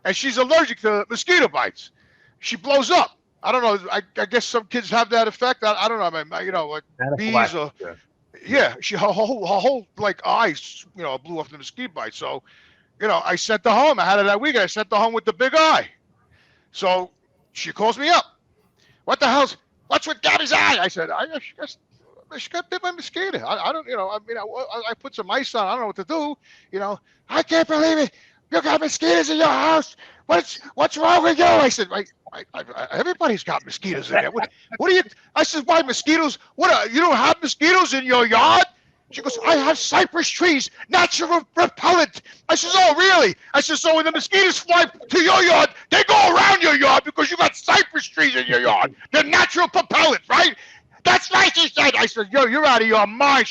and she's allergic to mosquito bites. She blows up. I don't know. I guess some kids have that effect. I don't know. I mean, like bees or her whole like eyes, blew off the mosquito bite. So, I sent her home. I had her that weekend. I sent her home with the big eye. So she calls me up. What's with Gabby's eye? I said, she got bit by a mosquito. I don't, I put some ice on. I don't know what to do. I can't believe it. You got mosquitoes in your house. What's wrong with you? I said, everybody's got mosquitoes in there. What are you? I said, why mosquitoes? You don't have mosquitoes in your yard? She goes, I have cypress trees, natural repellent. I says, oh, really? I said, so when the mosquitoes fly to your yard, they go around your yard because you got cypress trees in your yard. They're natural propellant, right? That's right, she said. I said, you're out of your mind.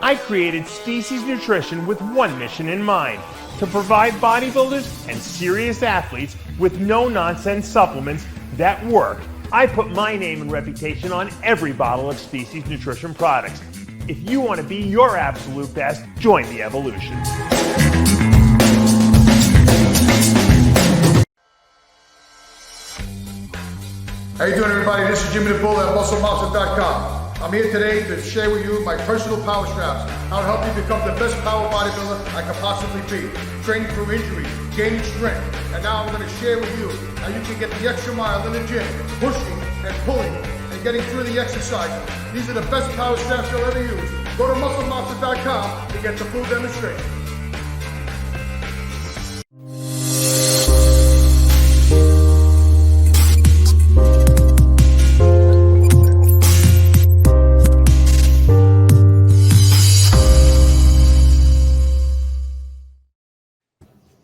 I created Species Nutrition with one mission in mind: to provide bodybuilders and serious athletes with no-nonsense supplements that work. I put my name and reputation on every bottle of Species Nutrition products. If you want to be your absolute best, join the evolution. How you doing, everybody? This is Jimmy the Bull at MuscleMonster.com. I'm here today to share with you my personal power straps, how to help you become the best power bodybuilder I could possibly be. Training through injuries, gaining strength, and now I'm going to share with you how you can get the extra mile in the gym, pushing and pulling and getting through the exercises. These are the best power straps you'll ever use. Go to MuscleMonster.com to get the full demonstration.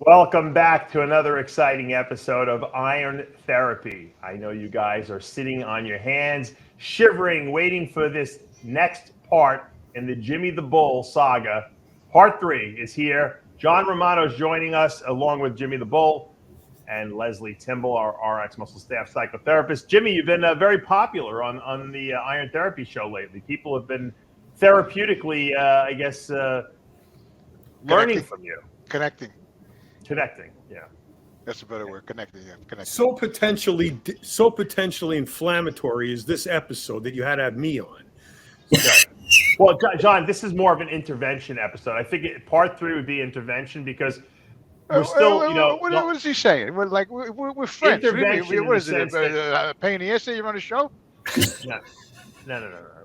Welcome back to another exciting episode of Iron Therapy. I know you guys are sitting on your hands, shivering, waiting for this next part in the Jimmy the Bull saga. Part 3 is here. John Romano is joining us along with Jimmy the Bull and Lesley, Timbol, our RXMuscle staff psychotherapist. Jimmy, you've been very popular on the Iron Therapy show lately. People have been therapeutically, learning from you. Connecting, yeah. That's a better word. Connecting. So potentially inflammatory is this episode that you had to have me on. Well, John, this is more of an intervention episode. I think part 3 would be intervention because we're still, What is he saying? We're friends. Intervention. What is it? A pain in the ass that you're on the show? No.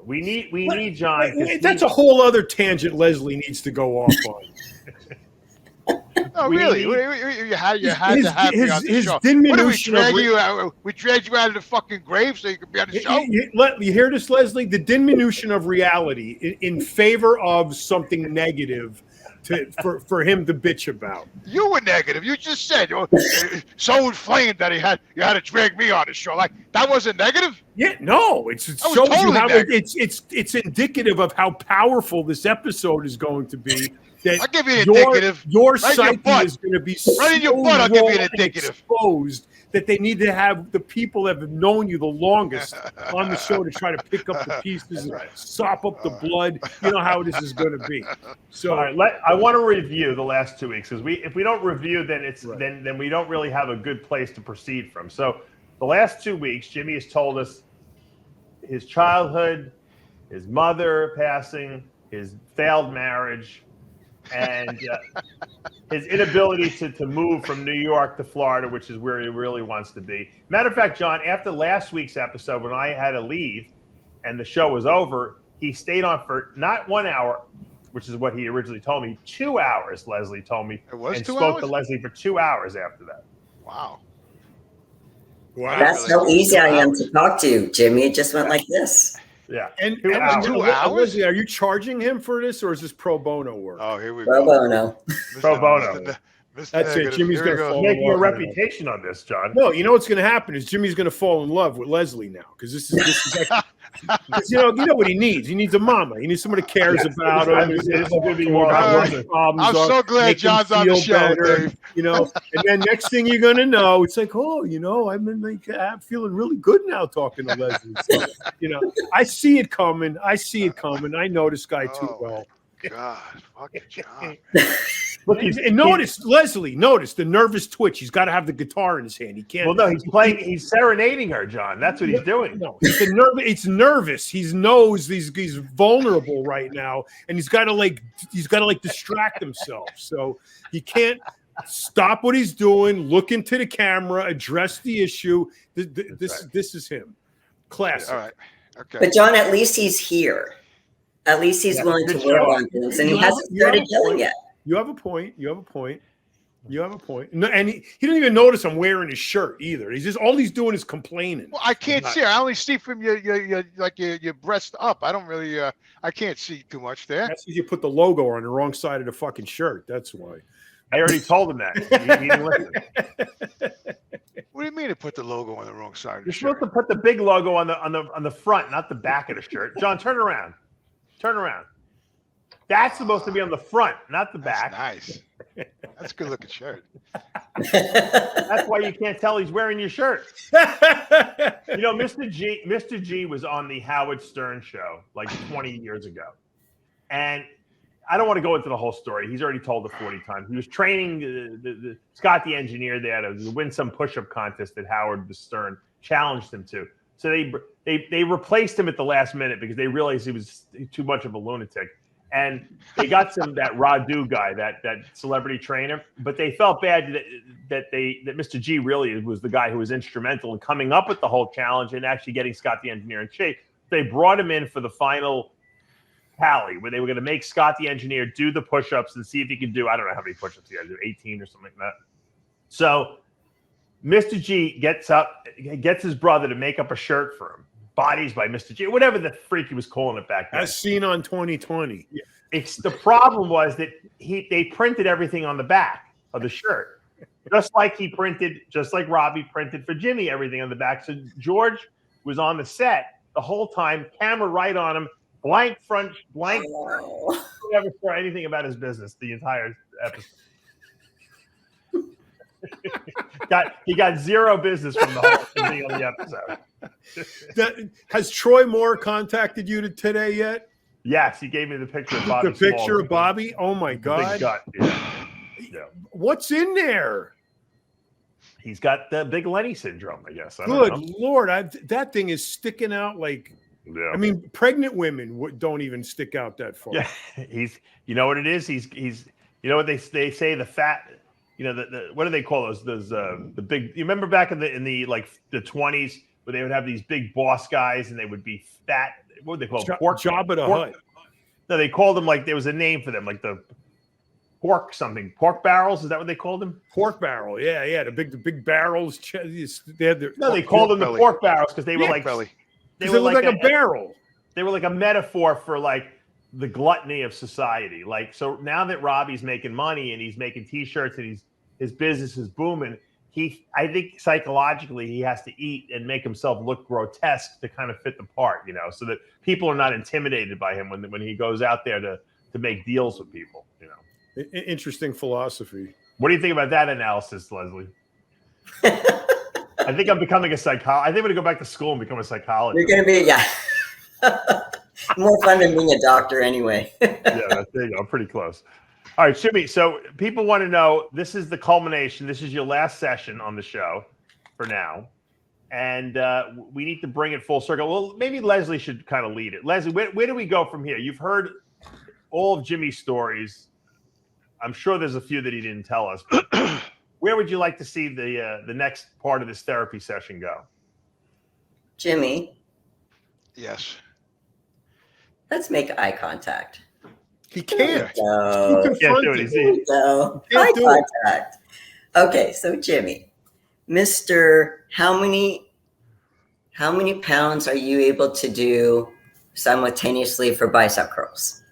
We need John. That's a whole other tangent Lesley needs to go off on. No, really. You had to have me on the show. We dragged you out of the fucking grave so you could be on the show? You hear this, Lesley? The diminution of reality in favor of something negative for him to bitch about. You were negative. You just said so inflamed that you had to drag me on the show. Like, that wasn't negative? Yeah, no. It shows totally you how it's indicative of how powerful this episode is going to be. I'll give you an indicative. Your right psyche is going to be right in your butt. I'll give you an indicative. Exposed that they need to have the people that have known you the longest on the show to try to pick up the pieces and sop up the blood. You know how this is going to be. So, all right, I want to review the last 2 weeks because if we don't review, then then we don't really have a good place to proceed from. So, the last 2 weeks, Jimmy has told us his childhood, his mother passing, his failed marriage, and his inability to move from New York to Florida, which is where he really wants to be. Matter of fact, John, after last week's episode, when I had to leave and the show was over, he stayed on for not 1 hour, which is what he originally told me, 2 hours, Lesley told me. It was and 2 spoke hours? to Lesley for 2 hours after that. Wow. That's how easy I am to talk to, Jimmy. It just went like this. Yeah. And 2 hours. 2 hours? Lesley, are you charging him for this, or is this pro bono work? Oh, here we Pro go. bono. Pro bono. That's it. Jimmy's going to fall in love. Making a reputation on this, John. No, you know what's going to happen is Jimmy's going to fall in love with Lesley now because this is like, you know what he needs. He needs a mama. He needs someone that cares about him. I'm so glad John's on the show, Dave. You know, and then next thing you're going to know, it's like, oh, you know, I'm feeling really good now talking to Lesley. So, you know, I see it coming. I know this guy too well. God, fucking John. Look, and notice, Lesley, the nervous twitch. He's got to have the guitar in his hand. He can't. Well, no, he's serenading her, John. That's what he's doing. No, it's nervous. He knows he's vulnerable right now, and he's got to distract himself. So he can't stop what he's doing, look into the camera, address the issue. This is him. Classic. All right. Okay. But John, at least he's here. At least he's willing to work on things, and he hasn't started yelling yet. You have a point. No, and he doesn't even notice I'm wearing his shirt either. He's just all he's doing is complaining. Well, I can't see. I only see from your breast up. I don't really. I can't see too much there. That's because you put the logo on the wrong side of the fucking shirt. That's why. I already told him that. He didn't listen. What do you mean to put the logo on the wrong side of the You're shirt? supposed to put the big logo on the front, not the back of the shirt. John, turn around. That's supposed to be on the front, not the back. That's nice. That's a good looking shirt. That's why you can't tell he's wearing your shirt. You know, Mr. G was on the Howard Stern show like 20 years ago. And I don't want to go into the whole story. He's already told it 40 times. He was training the Scott the engineer there to win some push-up contest that Howard Stern challenged him to. So they replaced him at the last minute because they realized he was too much of a lunatic. And they got that Radu guy, that celebrity trainer, but they felt bad that Mr. G really was the guy who was instrumental in coming up with the whole challenge and actually getting Scott the engineer in shape. They brought him in for the final tally where they were going to make Scott the engineer do the push-ups and see if he could do, I don't know how many push-ups he had to do, 18 or something like that. So Mr. G gets his brother to make up a shirt for him. Bodies by Mr. G, whatever the freak he was calling it back then. As seen on 2020. It's the problem was that they printed everything on the back of the shirt, just like Robbie printed for Jimmy everything on the back. So George was on the set the whole time, camera right on him, blank front, blank. Never saw anything about his business the entire episode. He got zero business from the whole thing on the episode. Has Troy Moore contacted you today yet? Yes, he gave me the picture of Bobby. The picture of Bobby? Oh my God. Big gut. Yeah. What's in there? He's got the big Lenny syndrome, I guess. Good Lord. That thing is sticking out like, I mean, pregnant women don't even stick out that far. Yeah. You know what it is? He's you know what they say, the fat, you know, what do they call those the big, you remember back in the like the 20s where they would have these big boss guys and they would be fat. What would they call them? Jabba the Hutt. No, they called them like there was a name for them, like the pork barrels. Is that what they called them? Pork barrel. Yeah. The big barrels. They called them the pork barrels because they were like belly. They were like a barrel. They were like a metaphor for like the gluttony of society. Like, so now that Robbie's making money and he's making T-shirts and his business is booming, I think psychologically he has to eat and make himself look grotesque to kind of fit the part, you know, so that people are not intimidated by him when he goes out there to make deals with people, you know. Interesting philosophy. What do you think about that analysis, Lesley? I think I'm becoming a psychologist. I think I'm going to go back to school and become a psychologist. You're going to be, more fun than being a doctor anyway. Yeah, there you go. I'm pretty close. All right, Jimmy. So people want to know, this is the culmination. This is your last session on the show for now. And we need to bring it full circle. Well, maybe Lesley should kind of lead it. Lesley, where do we go from here? You've heard all of Jimmy's stories. I'm sure there's a few that he didn't tell us. But where would you like to see the next part of this therapy session go? Jimmy. Yes. Let's make eye contact. He can't. Can't do it. Eye contact. Okay, so Jimmy, Mr. How many pounds are you able to do simultaneously for bicep curls?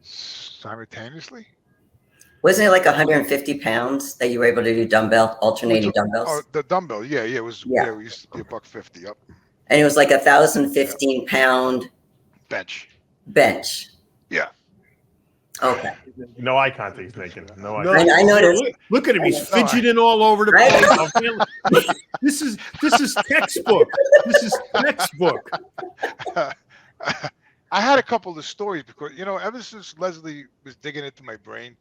Simultaneously? Wasn't it like 150 pounds that you were able to do alternating dumbbells? Oh, the dumbbell. Yeah, it was. Yeah, we used to be $150. Yep. And it was like 1,015 pound bench. Yeah. Okay. No eye contact he's making. No eye. I noticed. Look at him. He's fidgeting all over the place. This is textbook. This is textbook. I had a couple of stories because, ever since Lesley was digging into my brain,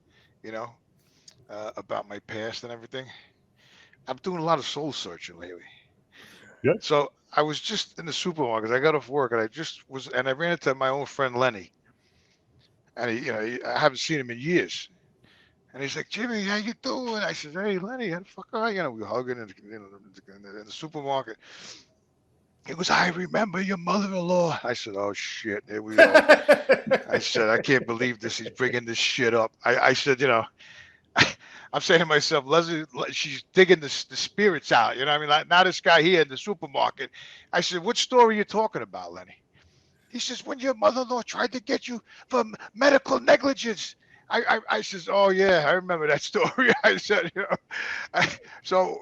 about my past and everything, I'm doing a lot of soul searching lately. Good. So I was just in the supermarket. I got off work and I ran into my own friend Lenny. And I haven't seen him in years. And he's like, Jimmy, how you doing? I said, hey, Lenny, how the fuck are you? We were hugging in the supermarket. He goes, I remember your mother-in-law. I said, oh, shit, here we go. I said, I can't believe this. He's bringing this shit up. I said, I'm saying to myself, Lesley, she's digging the spirits out. I mean? Like, now this guy here in the supermarket. I said, what story are you talking about, Lenny? He says, when your mother-in-law tried to get you for medical negligence. I says, oh, yeah, I remember that story. I said, so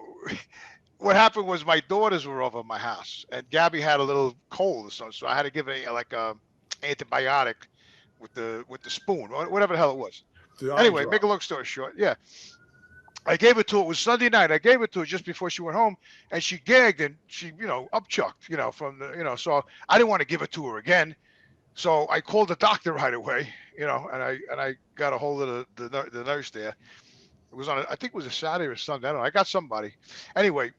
what happened was my daughters were over at my house, and Gabby had a little cold or something, so I had to give her like a antibiotic with the spoon, whatever the hell it was. Anyway, make a long story short, yeah. I gave it to her. It was Sunday night. I gave it to her just before she went home, and she gagged and she, upchucked, from the, so I didn't want to give it to her again. So I called the doctor right away, and I got a hold of the nurse there. It was I think it was a Saturday or Sunday. I don't know. I got somebody. Anyway,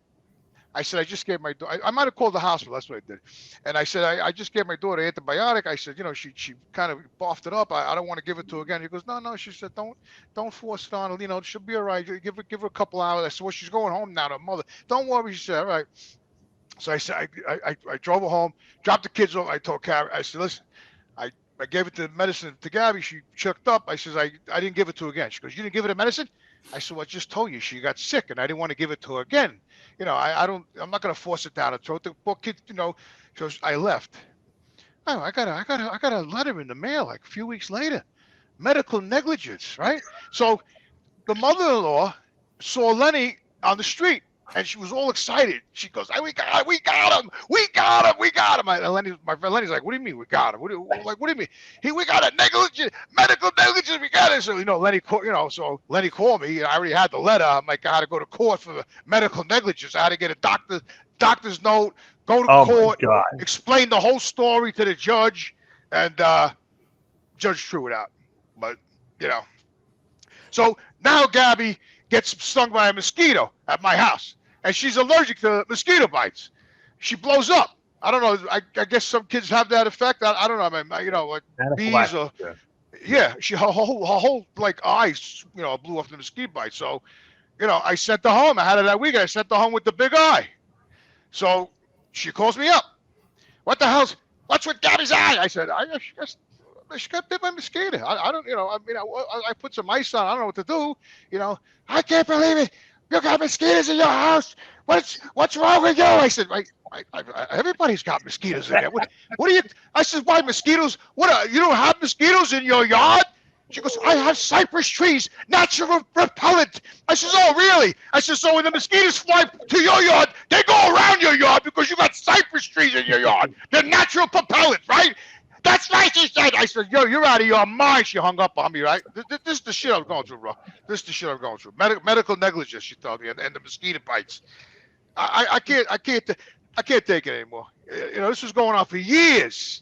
I said, I just gave my daughter, I might have called the hospital. That's what I did. And I said, I just gave my daughter antibiotic. I said, she kind of boffed it up. I don't want to give it to her again. He goes, no. She said, don't force it on her. She'll be all right. Give her a couple hours. I said, well, she's going home now to her mother. Don't worry. She said, all right. So I said, I drove her home, dropped the kids off. I told Carrie, I said, listen, I gave it the medicine to Gabby. She choked up. I said, I didn't give it to her again. She goes, you didn't give her the medicine? I said, well, I just told you she got sick and I didn't want to give it to her again. I'm not going to force it down her throat. The poor kid, so I left. Oh, I got a letter in the mail like a few weeks later. Medical negligence, right? So the mother-in-law saw Lenny on the street and she was all excited. She goes, we got him. We got him. And my friend Lenny's like, what do you mean we got him? What do you mean? We got a medical negligence. We got it. So, Lenny, so Lenny called me. I already had the letter. I'm like, I had to go to court for medical negligence. I had to get a doctor's note, go to court, explain the whole story to the judge, and judge threw it out. But, so now Gabby gets stung by a mosquito at my house, and she's allergic to mosquito bites. She blows up. I don't know. I guess some kids have that effect. I don't know. I mean, like bees or her whole like eyes, blew off the mosquito bite. So, I sent her home. I had her that weekend. I sent her home with the big eye. So she calls me up. What the hell's? What's with Gabby's eye? I said, she got bit by a mosquito. I don't, I put some ice on. I don't know what to do. I can't believe it. You got mosquitoes in your house. What's wrong with you? I said, everybody's got mosquitoes in there. What are you? I said, why mosquitoes? You don't have mosquitoes in your yard? She goes, I have cypress trees, natural repellent. I says, oh, really? I said, so when the mosquitoes fly to your yard, they go around your yard because you got cypress trees in your yard. They're natural propellant, right? That's right, she said. I said, yo, you're out of your mind. She hung up on me, right? This is the shit I'm going through, bro. This is the shit I'm going through. Medical negligence, she told me, and the mosquito bites. I can't take it anymore. This was going on for years.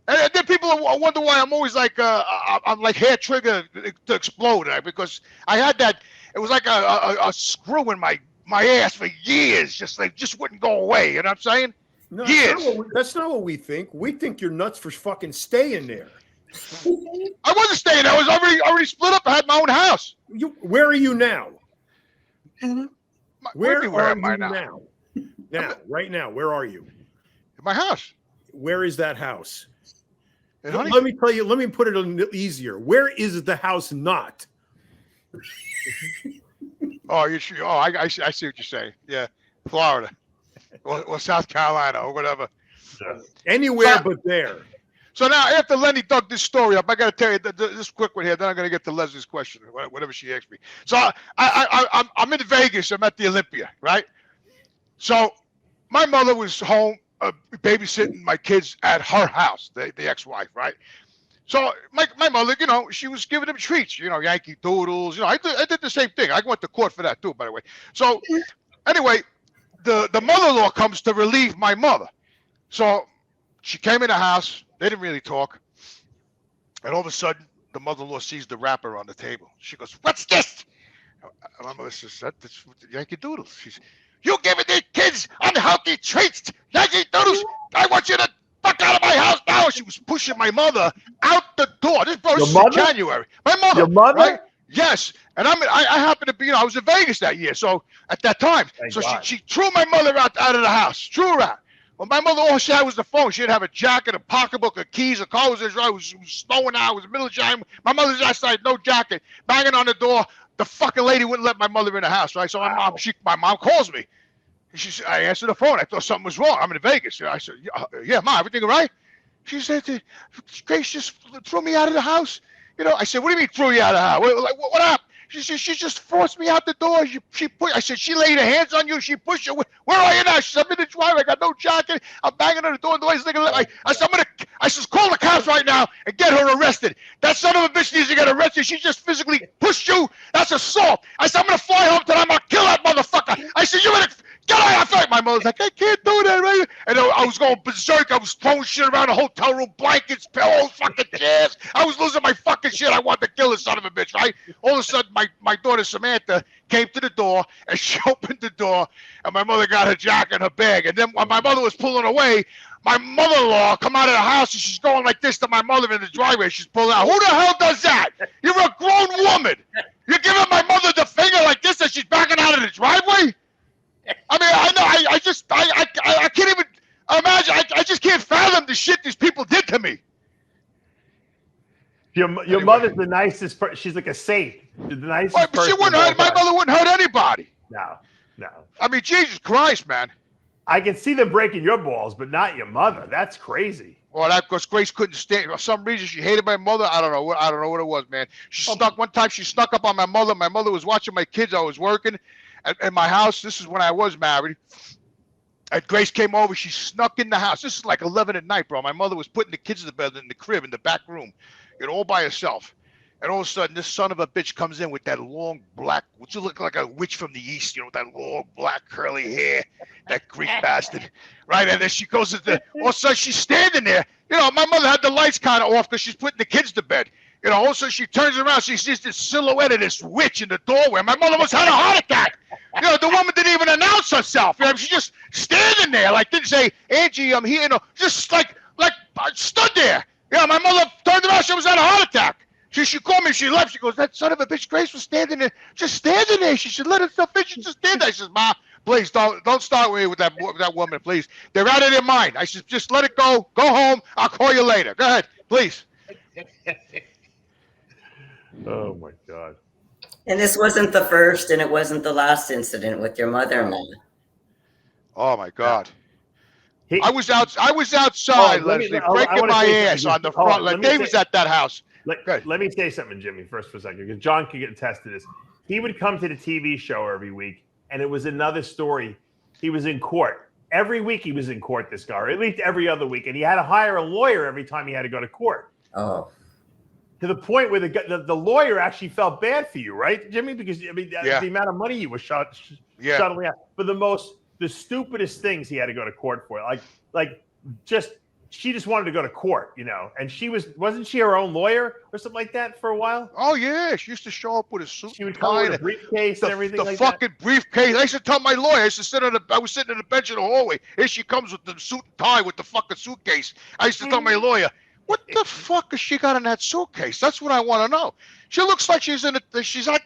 And then people wonder why I'm always like, I'm like hair trigger to explode, right? Because I had that, it was like a screw in my ass for years, just wouldn't go away. You know what I'm saying? No, that's not what we think. We think you're nuts for fucking staying there. I wasn't staying there. I was already split up. I had my own house. Where are you now? Where am I now? Now, right now, where are you? In my house. Where is that house? Let me tell you. Let me put it a little easier. Where is the house not? Oh, you sure? Oh, I see what you're saying. Yeah, Florida. Or South Carolina or whatever. Anywhere but there. So now after Lenny dug this story up, I got to tell you this quick one here. Then I'm going to get to Leslie's question, whatever she asked me. So I'm in Vegas. I'm at the Olympia, right? So my mother was home babysitting my kids at her house, the ex-wife, right? So my mother, you know, she was giving them treats, you know, Yankee Doodles. You know, I did the same thing. I went to court for that too, by the way. So anyway, the mother-in-law comes to relieve my mother. So she came in the house. They didn't really talk. And all of a sudden, the mother-in-law sees the wrapper on the table. She goes, "What's this?" And my mother says, "That's Yankee Doodles." She says, "You giving these kids unhealthy treats, Yankee Doodles? I want you to fuck out of my house now." She was pushing my mother out the door. This is in January. My mother. Your mother? Right? Yes. And I happened to be, you know, I was in Vegas that year. So at that time. So she threw my mother out of the house. Threw her out. Well, my mother, all she had was the phone. She didn't have a jacket, a pocketbook, a keys, a car was in It was snowing out. It was the middle of January. My mother's outside, no jacket, banging on the door. The fucking lady wouldn't let my mother in the house, right? So my mom calls me. I answered the phone. I thought something was wrong. I'm in Vegas. I said, "Yeah, Ma, everything all right?" She said, "Grace just threw me out of the house." You know, I said, "What do you mean threw you out of the house? What happened?" She said, "She just forced me out the door. I said, "She laid her hands on you. She pushed you. Where are you now?" She said, "I'm in the driveway. I got no jacket. I'm banging on the door. And the lady's looking at me. I said, I said, "Call the cops right now and get her arrested. That son of a bitch needs to get arrested. She just physically pushed you. That's assault." I said, "I'm going to fly home tonight. I'm going to kill that motherfucker." I said, "You're going to get out of here." My mother's like, "I can't do that, right?" And I was going berserk. I was throwing shit around the hotel room, blankets, pillows, fucking chairs. I was losing my fucking shit. I wanted to kill this son of a bitch, right? All of a sudden, my daughter Samantha came to the door, and she opened the door, and my mother got her jacket and her bag. And then when my mother was pulling away, my mother-in-law come out of the house, and she's going like this to my mother in the driveway. She's pulling out. "Who the hell does that? You're a grown woman. You're giving my mother the finger like this, and she's backing out of the driveway?" I mean, I know. I can't even imagine. I just can't fathom the shit these people did to me. Your mother's the nicest person. She's like a saint. The nicest person. But she wouldn't hurt. My mother wouldn't hurt anybody. No. I mean, Jesus Christ, man. I can see them breaking your balls, but not your mother. That's crazy. Well, that's because Grace couldn't stand. For some reason, she hated my mother. I don't know what it was, man. She snuck one time. She snuck up on my mother. My mother was watching my kids. I was working at my house. This is when I was married. And Grace came over. She snuck in the house. This is like 11 at night, bro. My mother was putting the kids to bed in the crib in the back room, you know, all by herself. And all of a sudden, this son of a bitch comes in with that long black, which look like a witch from the east, you know, with that long black curly hair, that Greek bastard, right? And then she goes into, all of a sudden she's standing there. You know, my mother had the lights kind of off because she's putting the kids to bed. You know, also she turns around, she sees this silhouette of this witch in the doorway. My mother almost had a heart attack. You know, the woman didn't even announce herself. You know, she's just standing there, like didn't say, "Angie, I'm here." You know, just like I stood there. You know, my mother turned around, she was had a heart attack. She called me, she left. She goes, "That son of a bitch, Grace was standing there, just standing there. She should let herself in. She just stand there." I says, "Ma, please don't start with that woman, please. They're out of their mind." I said, "Just let it go. Go home. I'll call you later. Go ahead, please." Oh my God. And this wasn't the first and it wasn't the last incident with your mother-in-law. Oh my God. I was outside, Lesley, breaking my ass on the front. Like Dave was at that house. Let me say something, Jimmy, first for a second, because John can get attest to this. He would come to the TV show every week, and it was another story. He was in court. Every week he was in court, this guy, or at least every other week. And he had to hire a lawyer every time he had to go to court. Oh. To the point where the lawyer actually felt bad for you, right, Jimmy? Because, I mean, the amount of money you were shuttling out. But the stupidest things he had to go to court for. She just wanted to go to court, you know, and wasn't she her own lawyer or something like that for a while? Oh yeah, she used to show up with a suit. She would come with a briefcase and everything like that. The fucking briefcase. I used to tell my lawyer. I was sitting in the bench in the hallway. Here she comes with the suit and tie with the fucking suitcase. I used to tell my lawyer, "What the fuck has she got in that suitcase?" That's what I want to know. She looks like she's acting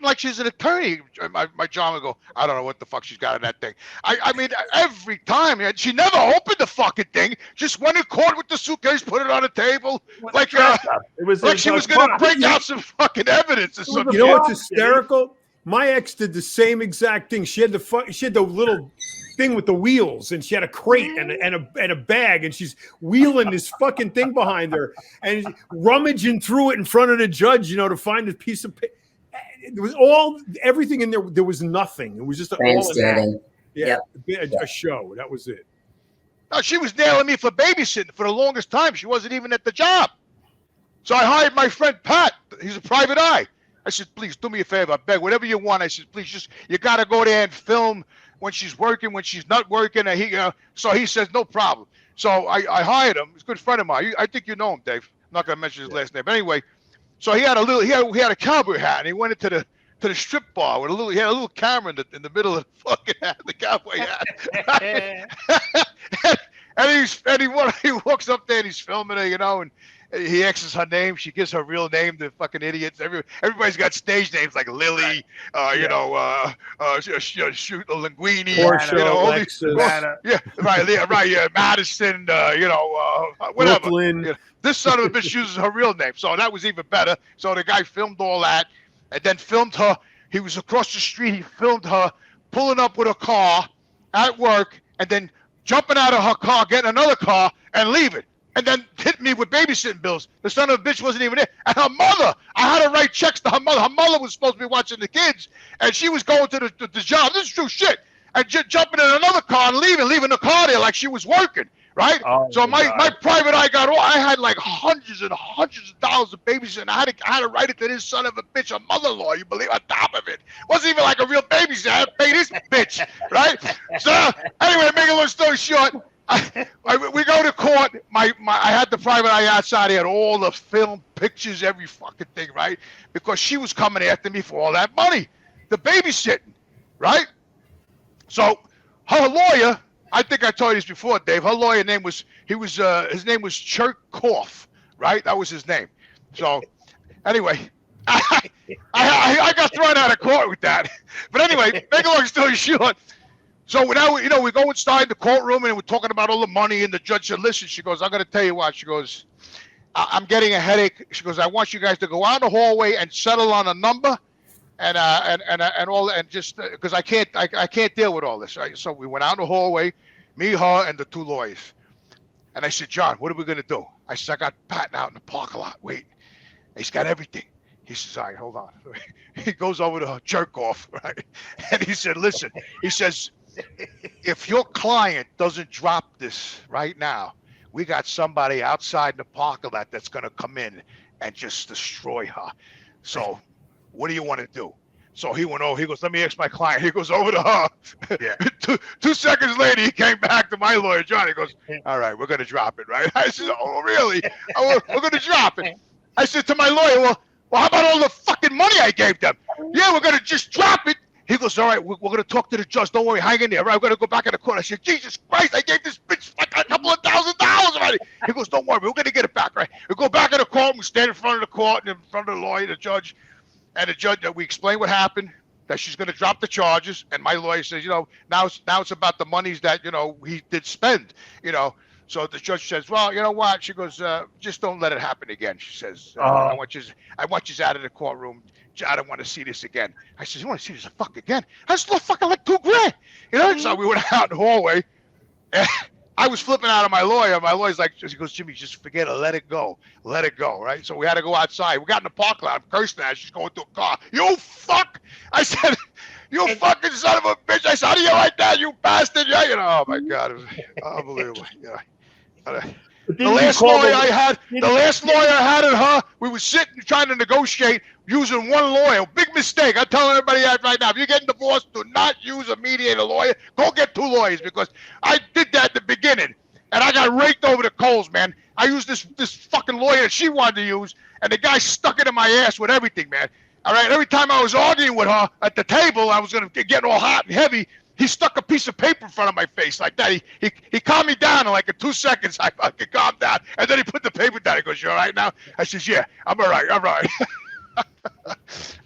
like she's an attorney. My John would go, "I don't know what the fuck she's got in that thing." I mean, every time, she never opened the fucking thing. Just went in court with the suitcase, put it on the table, like she was going to break out some fucking evidence or something. You know what's hysterical? My ex did the same exact thing. She had the little thing with the wheels, and she had a crate and a bag, and she's wheeling this fucking thing behind her and rummaging through it in front of the judge, to find a piece of paper. It was everything in there. There was nothing. It was just all an act. Yeah, a show. That was it. No, she was nailing me for babysitting for the longest time. She wasn't even at the job. So I hired my friend Pat. He's a private eye. I said, please do me a favor. I beg, whatever you want. I said, please, you got to go there and film when she's working, when she's not working. And so he says, no problem. So I hired him. He's a good friend of mine. I think you know him, Dave. I'm not going to mention his last name. But anyway, so he had a cowboy hat, and he went into the strip bar with he had a little camera in the middle of the fucking hat, the cowboy hat. and he walks up there and he's filming her, and he asks her name. She gives her real name. The fucking idiots. Everybody's got stage names like Lily, shoot Linguini, Madison, whatever. Brooklyn. This son of a bitch uses her real name, so that was even better. So the guy filmed all that, and then filmed her. He was across the street. He filmed her pulling up with a car at work, and then jumping out of her car, getting another car, and leaving. And then hit me with babysitting bills. The son of a bitch wasn't even there. And her mother, I had to write checks to her mother. Her mother was supposed to be watching the kids, and she was going to the job. This is true shit. And jumping in another car and leaving the car there like she was working, right? Oh, so my private eye got all. I had like hundreds and hundreds of dollars of babysitting. I had to write it to this son of a bitch, a mother-in-law, you believe, on top of it. Wasn't even like a real babysitter. I had to pay this bitch, right? So anyway, make a long story short, we go to court. I had the private eye outside. He had all the film, pictures, every fucking thing, right? Because she was coming after me for all that money, the babysitting, right? So her lawyer, I think I told you this before, Dave. Her lawyer name was his name was Cherkoff, right? That was his name. So anyway, I got thrown out of court with that. But anyway, make a long story short. So now, we go inside the courtroom and we're talking about all the money, and the judge said, listen, she goes, I'm going to tell you what. She goes, I'm getting a headache. She goes, I want you guys to go out the hallway and settle on a number and all, and just because I can't deal with all this. Right? So we went out the hallway, me, her, and the two lawyers. And I said, John, what are we going to do? I said, I got Patton out in the parking lot. Wait, he's got everything. He says, all right, hold on. He goes over to Cherkoff, right? And he said, listen, he says, if your client doesn't drop this right now, we got somebody outside the parking lot that's going to come in and just destroy her. So what do you want to do? So he went over. He goes, let me ask my client. He goes over to her. Yeah. Two seconds later, he came back to my lawyer, John. He goes, all right, we're going to drop it, right? I said, oh, really? We're going to drop it. I said to my lawyer, well, how about all the fucking money I gave them? Yeah, we're going to just drop it. He goes, all right, we're going to talk to the judge. Don't worry, hang in there. Right, we're going to go back in the court. I said, Jesus Christ, I gave this bitch like a couple of $1,000 already. He goes, don't worry, we're going to get it back, right? We go back in the court. We stand in front of the court and in front of the lawyer, the judge. And the judge, we explain what happened, that she's going to drop the charges. And my lawyer says, now it's about the monies that, he did spend, So the judge says, well, you know what? She goes, just don't let it happen again. She says, I want you out of the courtroom. I don't want to see this again. I said, you want to see this fuck again? I just fucking like $2,000. So we went out in the hallway. And I was flipping out of my lawyer. My lawyer's like, he goes, Jimmy, just forget it. Let it go. Let it go, right? So we had to go outside. We got in the parking lot. I'm cursing at her. She's going to a car. You fuck. I said, you fucking son of a bitch. I said, how do you like that, you bastard? Yeah, oh, my God. It was unbelievable. Yeah. The last lawyer I had at her, we were sitting trying to negotiate using one lawyer. Big mistake. I'm telling everybody that right now. If you're getting divorced, do not use a mediator lawyer. Go get two lawyers, because I did that at the beginning, and I got raked over the coals, man. I used this fucking lawyer that she wanted to use, and the guy stuck it in my ass with everything, man. All right, every time I was arguing with her at the table, I was going to get all hot and heavy. He stuck a piece of paper in front of my face like that. He calmed me down in like 2 seconds. I fucking calmed down. And then he put the paper down. He goes, you all right now? I says, yeah, I'm all right.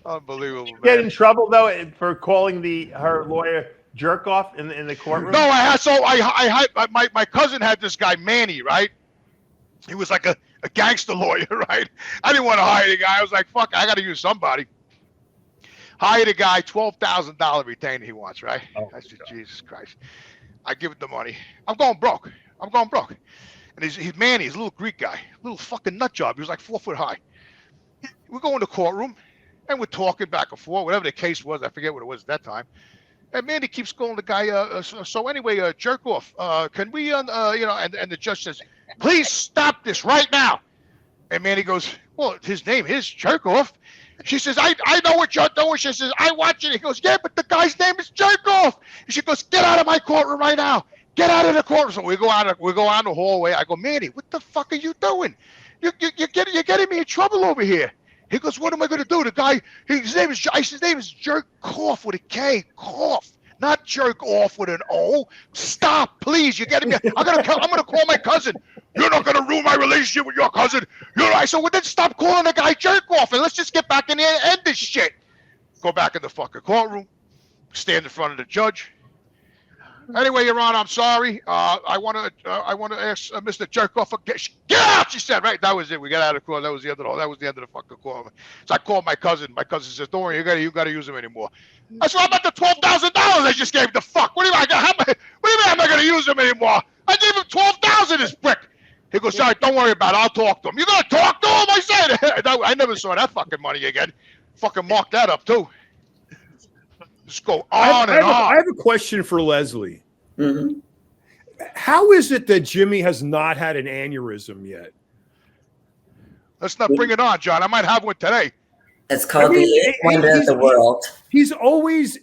Unbelievable, man. Get in trouble, though, for calling her lawyer jerk off in the courtroom? No, I had my cousin had this guy, Manny, right? He was like a gangster lawyer, right? I didn't want to hire the guy. I was like, fuck, I got to use somebody. Hired a guy, $12,000 retainer he wants, right? I said, Jesus Christ. I give it the money. I'm going broke. And he's Manny. He's a little Greek guy, little fucking nut job. He was like 4 foot high. We go in the courtroom, and we're talking back and forth, whatever the case was. I forget what it was at that time. And Manny keeps calling the guy. So anyway, jerk off. Can we, and the judge says, please stop this right now. And Manny goes, well, his name is jerk off. She says, I know what you're doing. She says, I watch it. He goes, yeah, but the guy's name is jerk off. And she goes, get out of my courtroom right now. Get out of the courtroom. So we go out the hallway. I go, Manny, what the fuck are you doing? You're getting me in trouble over here. He goes, what am I going to do? The guy, his name is jerk off with a K, cough, not jerk off with an O. Stop, please. You're getting me. I'm going to call my cousin. You're not going to ruin my relationship with your cousin. I said, well, then stop calling the guy jerk off and let's just get back in there and end this shit. Go back in the fucking courtroom, stand in front of the judge. Anyway, Your Honor, I'm sorry. I want to ask Mr. Jerkoff. Get out, she said. Right, that was it. We got out of court. That was the end of the fucking court. So I called my cousin. My cousin says, "Don't worry, you got to use him anymore." I said, "How about the $12,000 I just gave the fuck? What do you mean? What do you mean I'm not going to use him anymore? I gave him $12,000. This prick." He goes, "Sorry, don't worry about it. I'll talk to him." You gonna talk to him? I said. I never saw that fucking money again. Fucking mark that up too. Just go on and on. I have a question for Lesley. Mm-hmm. How is it that Jimmy has not had an aneurysm yet? Let's not bring it on, John. I might have one today. It's called the wonder of the world. He's always,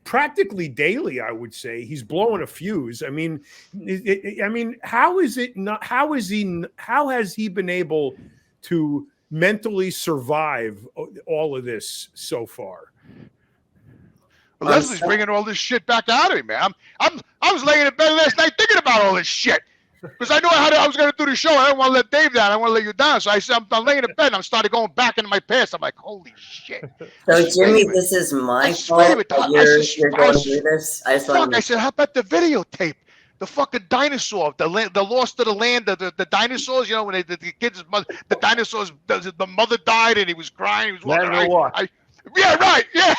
practically daily, I would say, he's blowing a fuse. How is it not? How has he been able to mentally survive all of this so far? Well, Leslie's bringing all this shit back out of me, man. I was laying in bed last night thinking about all this shit because I knew I was going to do the show. I didn't want to let Dave down. I want to let you down. So I said, I'm laying in bed and I started going back into my past. I'm like, holy shit. So Jimmy, this is my fault that you're going through this. I said, how about the videotape? The fucking dinosaur, the lost to the land, the dinosaurs. You know, when the kids, the dinosaurs, the mother died and he was crying. He was walking. Yeah, right. Yeah,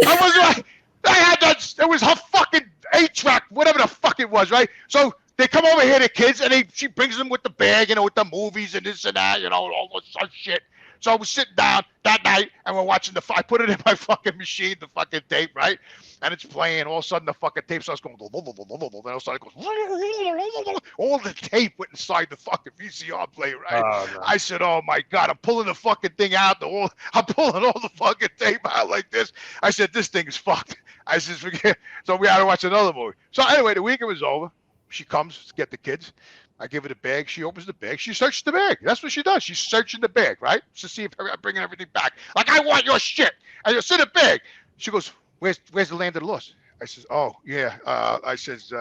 I was right. I had that. It was her fucking 8-track, whatever the fuck it was, right? So they come over here, the kids, and she brings them with the bag, with the movies and this and that, all this shit. So I was sitting down that night, and we're watching I put it in my fucking machine, the fucking tape, right? And it's playing. All of a sudden, the fucking tape starts going, and all of a sudden it goes, all the tape went inside the fucking VCR player, right? Oh, no. I said, oh, my God, I'm pulling the fucking thing out. I'm pulling all the fucking tape out like this. I said, this thing is fucked. I said, forget. So we had to watch another movie. So anyway, the weekend was over. She comes to get the kids. I give her the bag. She opens the bag. She searches the bag. That's what she does. She's searching the bag, right? To see if I'm bringing everything back. Like, I want your shit. I just in the bag. She goes, where's the land of the lost? I says, oh, yeah. I says,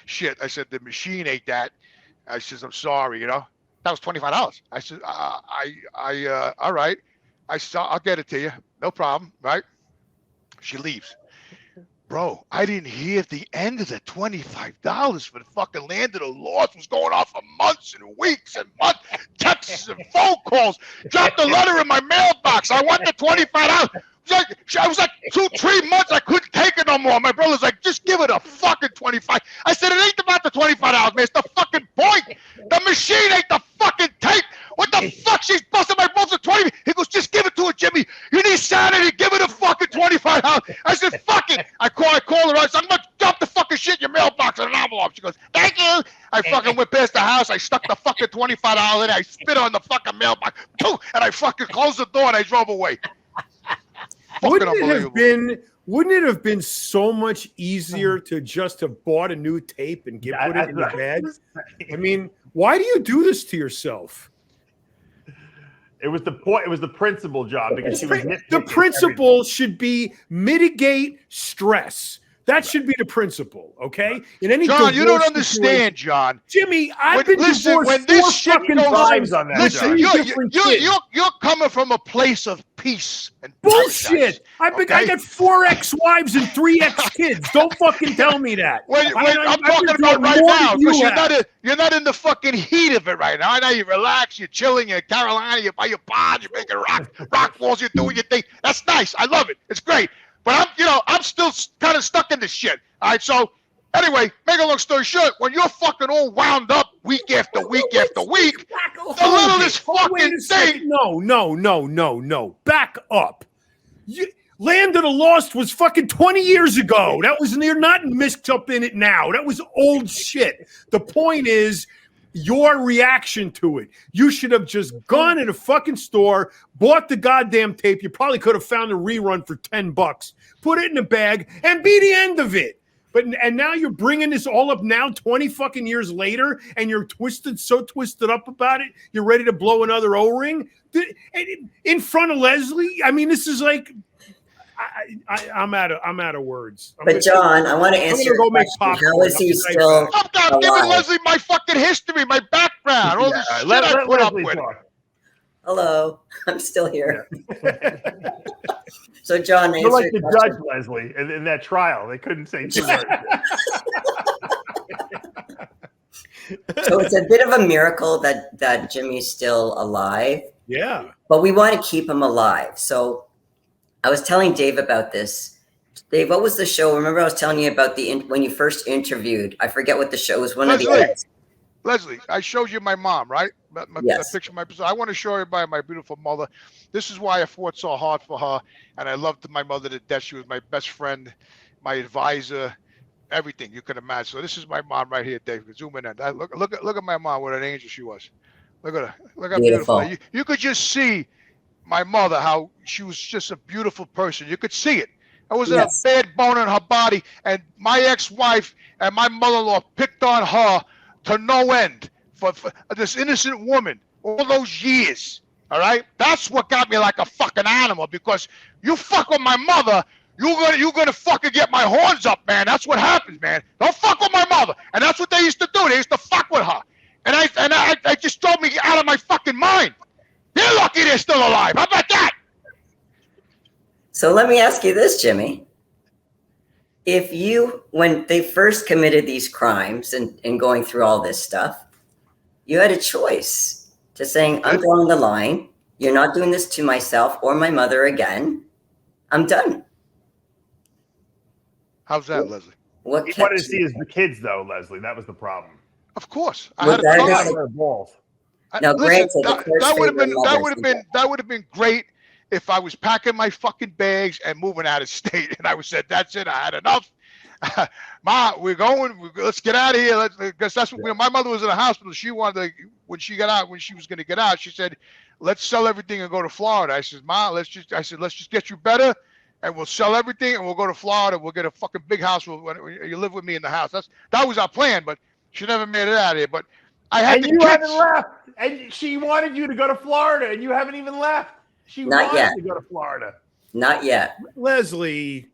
shit. I said, the machine ate that. I says, I'm sorry, That was $25. I said, all right. I said, I'll get it to you. No problem, right? She leaves. Bro, I didn't hear the end of the $25 for the fucking land of the lost. Was going on for months and weeks and months, texts and phone calls. Dropped a letter in my mailbox. I want the $25. I was like 2-3 months. I couldn't take it no more. My brother's like, just give it a fucking $25. I said, it ain't about the $25, man. It's the fucking point. The machine ain't the fucking tape. What the fuck? She's busting my balls for $20. He goes, just give it to her, Jimmy. You need sanity. Give her the fucking $25. I said, fuck it. I call her. I said, I'm going to drop the fucking shit in your mailbox in an envelope. She goes, thank you. I fucking went past the house. I stuck the fucking $25 in. I spit on the fucking mailbox. And I fucking closed the door and I drove away. Wouldn't it have been so much easier to just have bought a new tape and put it in the bag? Why do you do this to yourself? It was the point. It was the principal job because she was the principle should be mitigate stress. That should be the principle, okay? In any John, you don't understand, John. Jimmy, I've been divorced when this shit goes on that. Listen, you're coming from a place of peace and bullshit. I got 4 ex-wives and 3 ex-kids. Don't fucking tell me that. I'm talking about right now because you're not in the fucking heat of it right now. I know you relax, you're chilling, you're in Carolina, you're by your pond, you're making rock walls, you're doing your thing. That's nice. I love it. It's great. But I'm still kind of stuck in this shit. All right, so Anyway, make a long story short, when you're fucking all wound up week after week after week, the littlest fucking thing. No. Back up. Land of the Lost was fucking 20 years ago. You're not mixed up in it now. That was old shit. The point is your reaction to it. You should have just gone in a fucking store, bought the goddamn tape. You probably could have found a rerun for $10, put it in a bag, and be the end of it. And now you're bringing this all up now, 20 fucking years later, and you're so twisted up about it. You're ready to blow another O-ring in front of Lesley. I mean, this is like, I'm out of words. But John, I want to answer your question. How is he still I'm giving Lesley my fucking history, my background, all this shit I put up with. Hello, I'm still here. So, John, you're like the judge, Lesley, in that trial. They couldn't say too much. So it's a bit of a miracle that Jimmy's still alive. Yeah. But we want to keep him alive. So I was telling Dave about this. Dave, what was the show? Remember I was telling you about when you first interviewed. I forget what the show was. Lesley, I showed you my mom, right? Yes. Picture of my. I want to show everybody my beautiful mother. This is why I fought so hard for her, and I loved my mother to death. She was my best friend, my advisor, everything you could imagine. So this is my mom right here, Dave. Zoom in. Look at my mom. What an angel she was. Look at her. Look how beautiful. You could just see my mother, how she was just a beautiful person. You could see it. There wasn't a bad bone in her body, and my ex-wife and my mother-in-law picked on her to no end for this innocent woman all those years. All right, that's what got me like a fucking animal, because you fuck with my mother, you're gonna fucking get my horns up, man. That's what happens, man. Don't fuck with my mother, and that's what they used to do. They used to fuck with her, and I just drove me out of my fucking mind. They're lucky they're still alive. How about that? So let me ask you this, Jimmy. When they first committed these crimes and going through all this stuff, you had a choice to saying, I'm drawing the line. You're not doing this to myself or my mother again. I'm done. How's that, Lesley? What he wanted to see is the kids, though, Lesley. That was the problem. Of course. I had a balls. Now, listen, that would have been great if I was packing my fucking bags and moving out of state, and I would said, "That's it, I had enough." Ma, let's get out of here. Because that's what my mother was in the hospital. She wanted to, when she was going to get out, she said, "Let's sell everything and go to Florida." I said, "Ma, let's just get you better, and we'll sell everything and we'll go to Florida. We'll get a fucking big house. You live with me in the house." That was our plan, but she never made it out of here. But I had and the you kids. haven't left, and she wanted you to go to Florida, and you haven't even left. She wanted to go to Florida. Not yet. Leslie.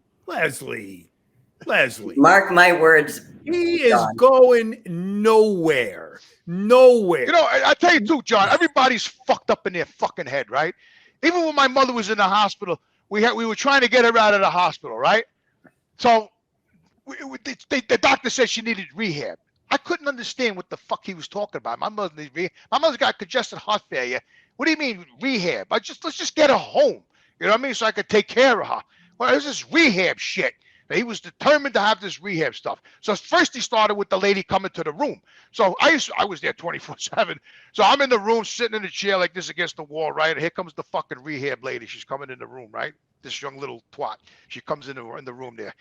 Mark my words. He is going nowhere. Nowhere. You know, I tell you too, John, everybody's fucked up in their fucking head, right? Even when my mother was in the hospital, we were trying to get her out of the hospital, right? So the doctor said she needed rehab. I couldn't understand what the fuck he was talking about. My mother needs rehab. My mother's got congestive heart failure. What do you mean rehab? Let's just get her home. You know what I mean? So I could take care of her. Well, this is rehab shit. He was determined to have this rehab stuff. So first he started with the lady coming to the room. So I was there 24/7. So I'm in the room sitting in a chair like this against the wall, right? And here comes the fucking rehab lady. She's coming in the room, right? This young little twat. She comes in the room there.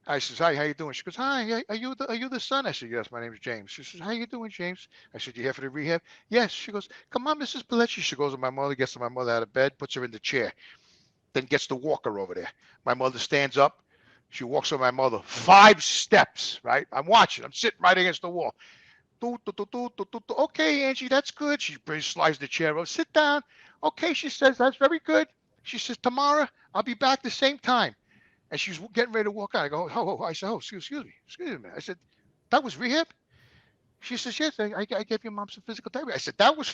I says, "Hi, how you doing?" She goes, "Hi, are you the son?" I said, "Yes, my name is James." She says, "How you doing, James?" I said, "You here for the rehab?" "Yes." She goes, "Come on, Mrs. Belletti." She goes to my mother, gets my mother out of bed, puts her in the chair, then gets the walker over there. My mother stands up. She walks with my mother 5 steps, right? I'm watching. I'm sitting right against the wall. "Okay, Angie, that's good." She slides the chair over. "Sit down." "Okay," she says, "that's very good." She says, "Tomorrow, I'll be back the same time." And she's getting ready to walk out. I go, "Oh." I said, "Oh, excuse me. I said, "That was rehab?" She says, "Yes, I gave your mom some physical therapy." I said, "That was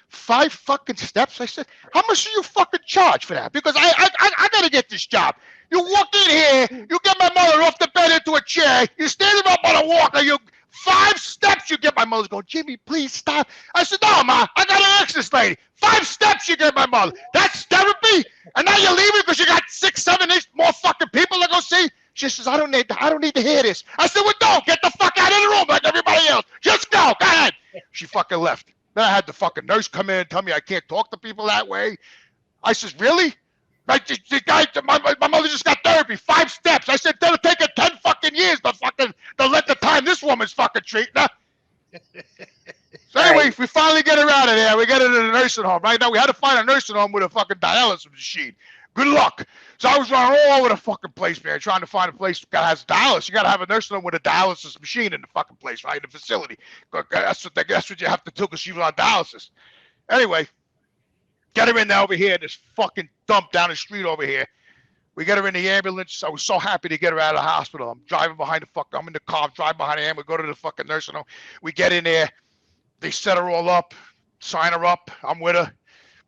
5 fucking steps?" I said, "How much do you fucking charge for that? Because I got to get this job. You walk in here, you get my mother off the bed into a chair, you stand her up on a walker, you 5 steps you get my mother's going, "Jimmy, please stop." I said, "No, Ma, I got to ask this lady. 5 steps you get my mother. That's therapy? And now you're leaving because you got 6, 7, 8 more fucking people to go see?" She says, I don't need to hear this. I said, well, don't get the fuck out of the room like everybody else. Just go ahead. She fucking left. Then I had the fucking nurse come in and tell me I can't talk to people that way. I says, really? My mother just got therapy, 5 steps. I said, that'll take her 10 fucking years to let the time this woman's fucking treating her. So anyway, we finally get her out of there. We get her to the nursing home. Right now, we had to find a nursing home with a fucking dialysis machine. Good luck. So I was running all over the fucking place, man, trying to find a place that has dialysis. You got to have a nursing home with a dialysis machine in the fucking place, right, in the facility. That's what you have to do because she was on dialysis. Anyway, get her in there over here, this fucking dump down the street over here. We get her in the ambulance. I was so happy to get her out of the hospital. I'm driving behind I'm in the car, drive behind the ambulance, go to the fucking nursing home. We get in there. They set her all up, sign her up. I'm with her.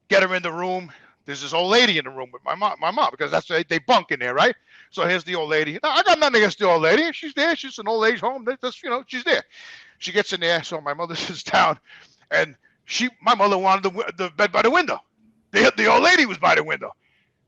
Get her in the room. There's this old lady in the room with my mom, because that's they bunk in there, right? So here's the old lady. No, I got nothing against the old lady. She's there. She's an old age home. She's there. She gets in there. So my mother sits down, and my mother wanted the bed by the window. The old lady was by the window.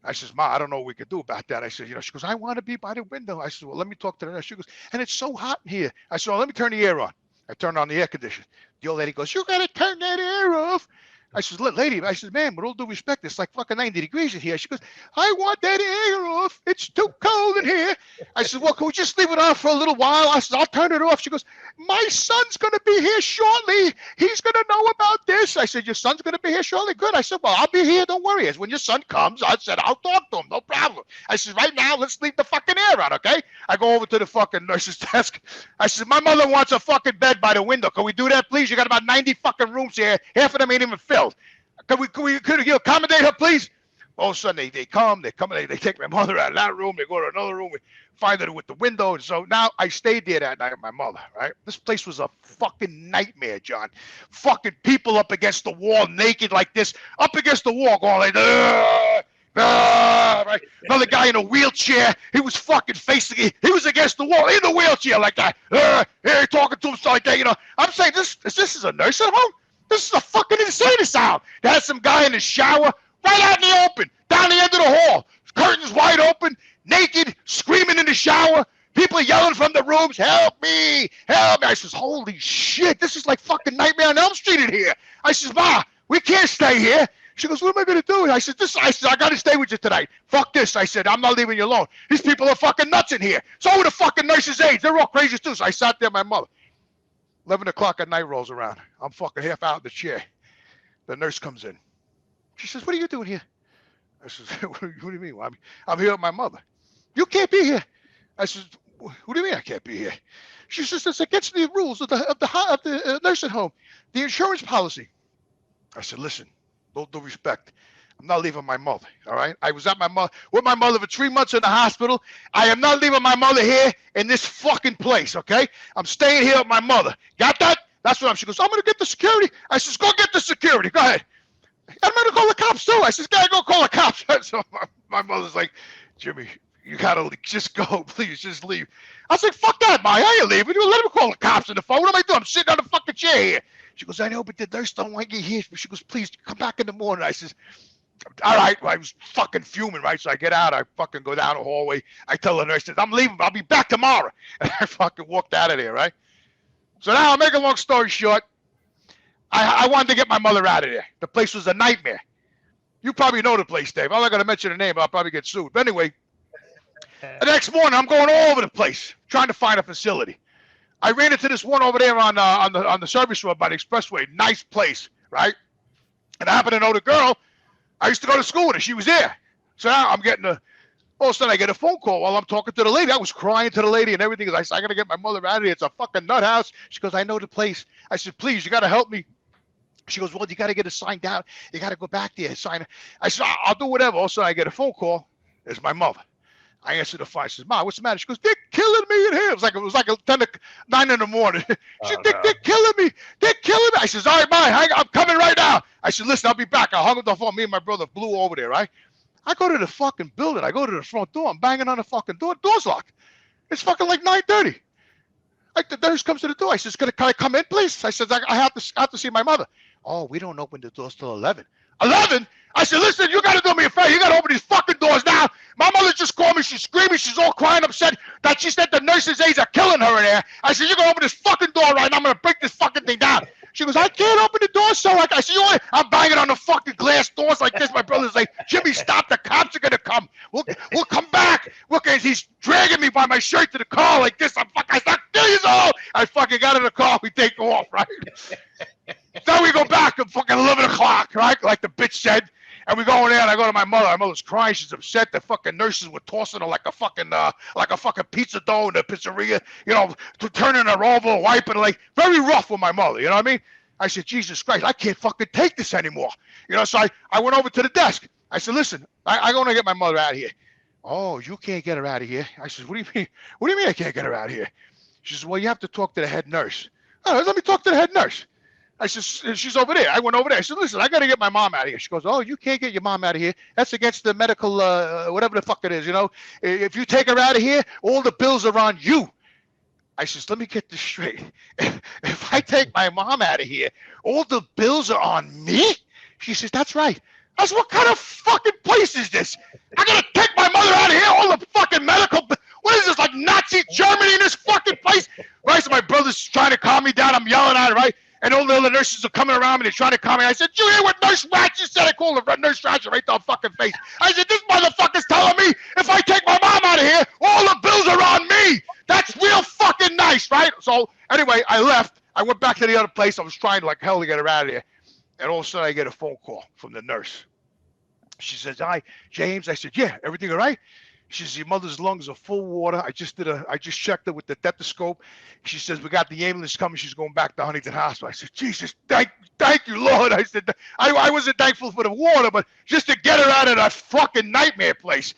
I says, Ma, I don't know what we could do about that. I said, she goes, I want to be by the window. I said, well, let me talk to the nurse. She goes, and it's so hot in here. I said, well, let me turn the air on. I turned on the air conditioner. The old lady goes, you got to turn that air off. I said, lady, I said, ma'am, with all due respect, it's like fucking 90 degrees in here. She goes, I want that air off. It's too cold in here. I said, well, can we just leave it on for a little while? I said, I'll turn it off. She goes, my son's going to be here shortly. He's going to know about this. I said, your son's going to be here shortly? Good. I said, well, I'll be here. Don't worry. When your son comes, I said, I'll talk to him. No problem. I said, right now, let's leave the fucking air on, okay? I go over to the fucking nurse's desk. I said, my mother wants a fucking bed by the window. Can we do that, please? You got about 90 fucking rooms here. Half of them ain't even filled. Could you accommodate her, please? All of a sudden, they come, they take my mother out of that room, they go to another room, we find her with the window. And so now I stayed there that night with my mother, right? This place was a fucking nightmare, John. Fucking people up against the wall, naked like this, up against the wall, going like, right? Another guy in a wheelchair, he was fucking facing, he was against the wall, in the wheelchair like that. Hey, talking to him like that, I'm saying, this is a nursing home? This is a fucking insane asylum. They had some guy in the shower, right out in the open, down the end of the hall. Curtains wide open, naked, screaming in the shower. People yelling from the rooms, help me, help me. I says, holy shit, this is like fucking Nightmare on Elm Street in here. I says, Ma, we can't stay here. She goes, what am I going to do? I said, I got to stay with you tonight. Fuck this. I said, I'm not leaving you alone. These people are fucking nuts in here. So are the fucking nurses' aides. They're all crazy too. So I sat there with my mother. 11 o'clock at night rolls around. I'm fucking half out in the chair. The nurse comes in. She says, what are you doing here? I says, what do you mean? Well, I'm here with my mother. You can't be here. I says, what do you mean I can't be here? She says, it's against the rules of the nursing home, the insurance policy. I said, listen, with all due respect, I'm not leaving my mother, all right? I was at with my mother for 3 months in the hospital. I am not leaving my mother here in this fucking place, okay? I'm staying here with my mother. Got that? That's what she goes, I'm going to get the security. I says, go get the security. Go ahead. I'm going to call the cops too. I says, gotta go call the cops. So my mother's like, Jimmy, you got to just go. Please, just leave. I was like, fuck that, Ma. How you leaving? You let him call the cops on the phone. What am I doing? I'm sitting on the fucking chair here. She goes, I know, but the nurse don't want you here. She goes, please, come back in the morning. I says, all right. Well, I was fucking fuming, right? So I get out. I fucking go down the hallway. I tell the nurse, I'm leaving. I'll be back tomorrow. And I fucking walked out of there, right? So now I'll make a long story short. I wanted to get my mother out of there. The place was a nightmare. You probably know the place, Dave. I'm not going to mention the name. I'll probably get sued. But anyway, the next morning, I'm going all over the place trying to find a facility. I ran into this one over there on the service road by the expressway. Nice place, right? And I happen to know the girl. I used to go to school with her. She was there. So now I'm getting all of a sudden I get a phone call while I'm talking to the lady. I was crying to the lady and everything. I said, I got to get my mother out of here. It's a fucking nut house. She goes, I know the place. I said, please, you got to help me. She goes, well, you got to get it signed out. You got to go back there and sign it. I said, I'll do whatever. All of a sudden I get a phone call. It's my mother. I answered the phone. I says, Ma, what's the matter? She goes, they're killing me in here. It was like 9 in the morning. She said, they're killing me. They're killing me. I says, all right, Ma, I'm coming right now. I said, listen, I'll be back. I hung up the phone. Me and my brother flew over there, right? I go to the fucking building. I go to the front door. I'm banging on the fucking door. Door's locked. It's fucking like 9:30. Like the nurse comes to the door. I says, can I come in, please? I says, I have to see my mother. Oh, we don't open the doors till 11. 11? I said, listen, you got to do me a favor. You got to open these fucking doors now. My mother just called me. She's screaming. She's all crying, upset that she said the nurses' aides are killing her in there. I said, you're going to open this fucking door right now. I'm going to break this fucking thing down. She goes, I can't open the door, so I said, you know what? I'm banging on the fucking glass doors like this. My brother's like, Jimmy, stop. The cops are going to come. We'll come back. Look, he's dragging me by my shirt to the car like this. I'm 30 years old. I fucking got in the car. We take off, right? Then we go back at fucking 11 o'clock, right? Like the bitch said. And we go in there, and I go to my mother. My mother's crying. She's upset. The fucking nurses were tossing her like a fucking pizza dough in the pizzeria, you know, turning her over, wiping her, like very rough with my mother. You know what I mean? I said, Jesus Christ, I can't fucking take this anymore. You know, so I went over to the desk. I said, listen, I want to get my mother out of here. Oh, you can't get her out of here. I said, what do you mean? What do you mean I can't get her out of here? She says, well, you have to talk to the head nurse. Oh, let me talk to the head nurse. I said, she's over there. I went over there. I said, listen, I got to get my mom out of here. She goes, oh, you can't get your mom out of here. That's against the medical, whatever the fuck it is, you know. If you take her out of here, all the bills are on you. I says, let me get this straight. If I take my mom out of here, all the bills are on me? She says, that's right. I said, what kind of fucking place is this? I got to take my mother out of here, all the fucking medical. What is this, like Nazi Germany in this fucking place? Right, so my brother's trying to calm me down. I'm yelling at her, right? And all the other nurses are coming around me. They're trying to calm me. I said, you hear what Nurse Ratchet said? I called her Nurse Ratchet right to her fucking face. I said, this motherfucker's telling me if I take my mom out of here, all the bills are on me. That's real fucking nice, right? So anyway, I left. I went back to the other place. I was trying like hell to get her out of there. And all of a sudden I get a phone call from the nurse. She says, hi, James. I said, yeah, everything all right? She says, your mother's lungs are full of water. I just checked her with the stethoscope. She says, we got the ambulance coming. She's going back to Huntington Hospital. I said, Jesus, thank you, Lord. I said, I wasn't thankful for the water, but just to get her out of that fucking nightmare place.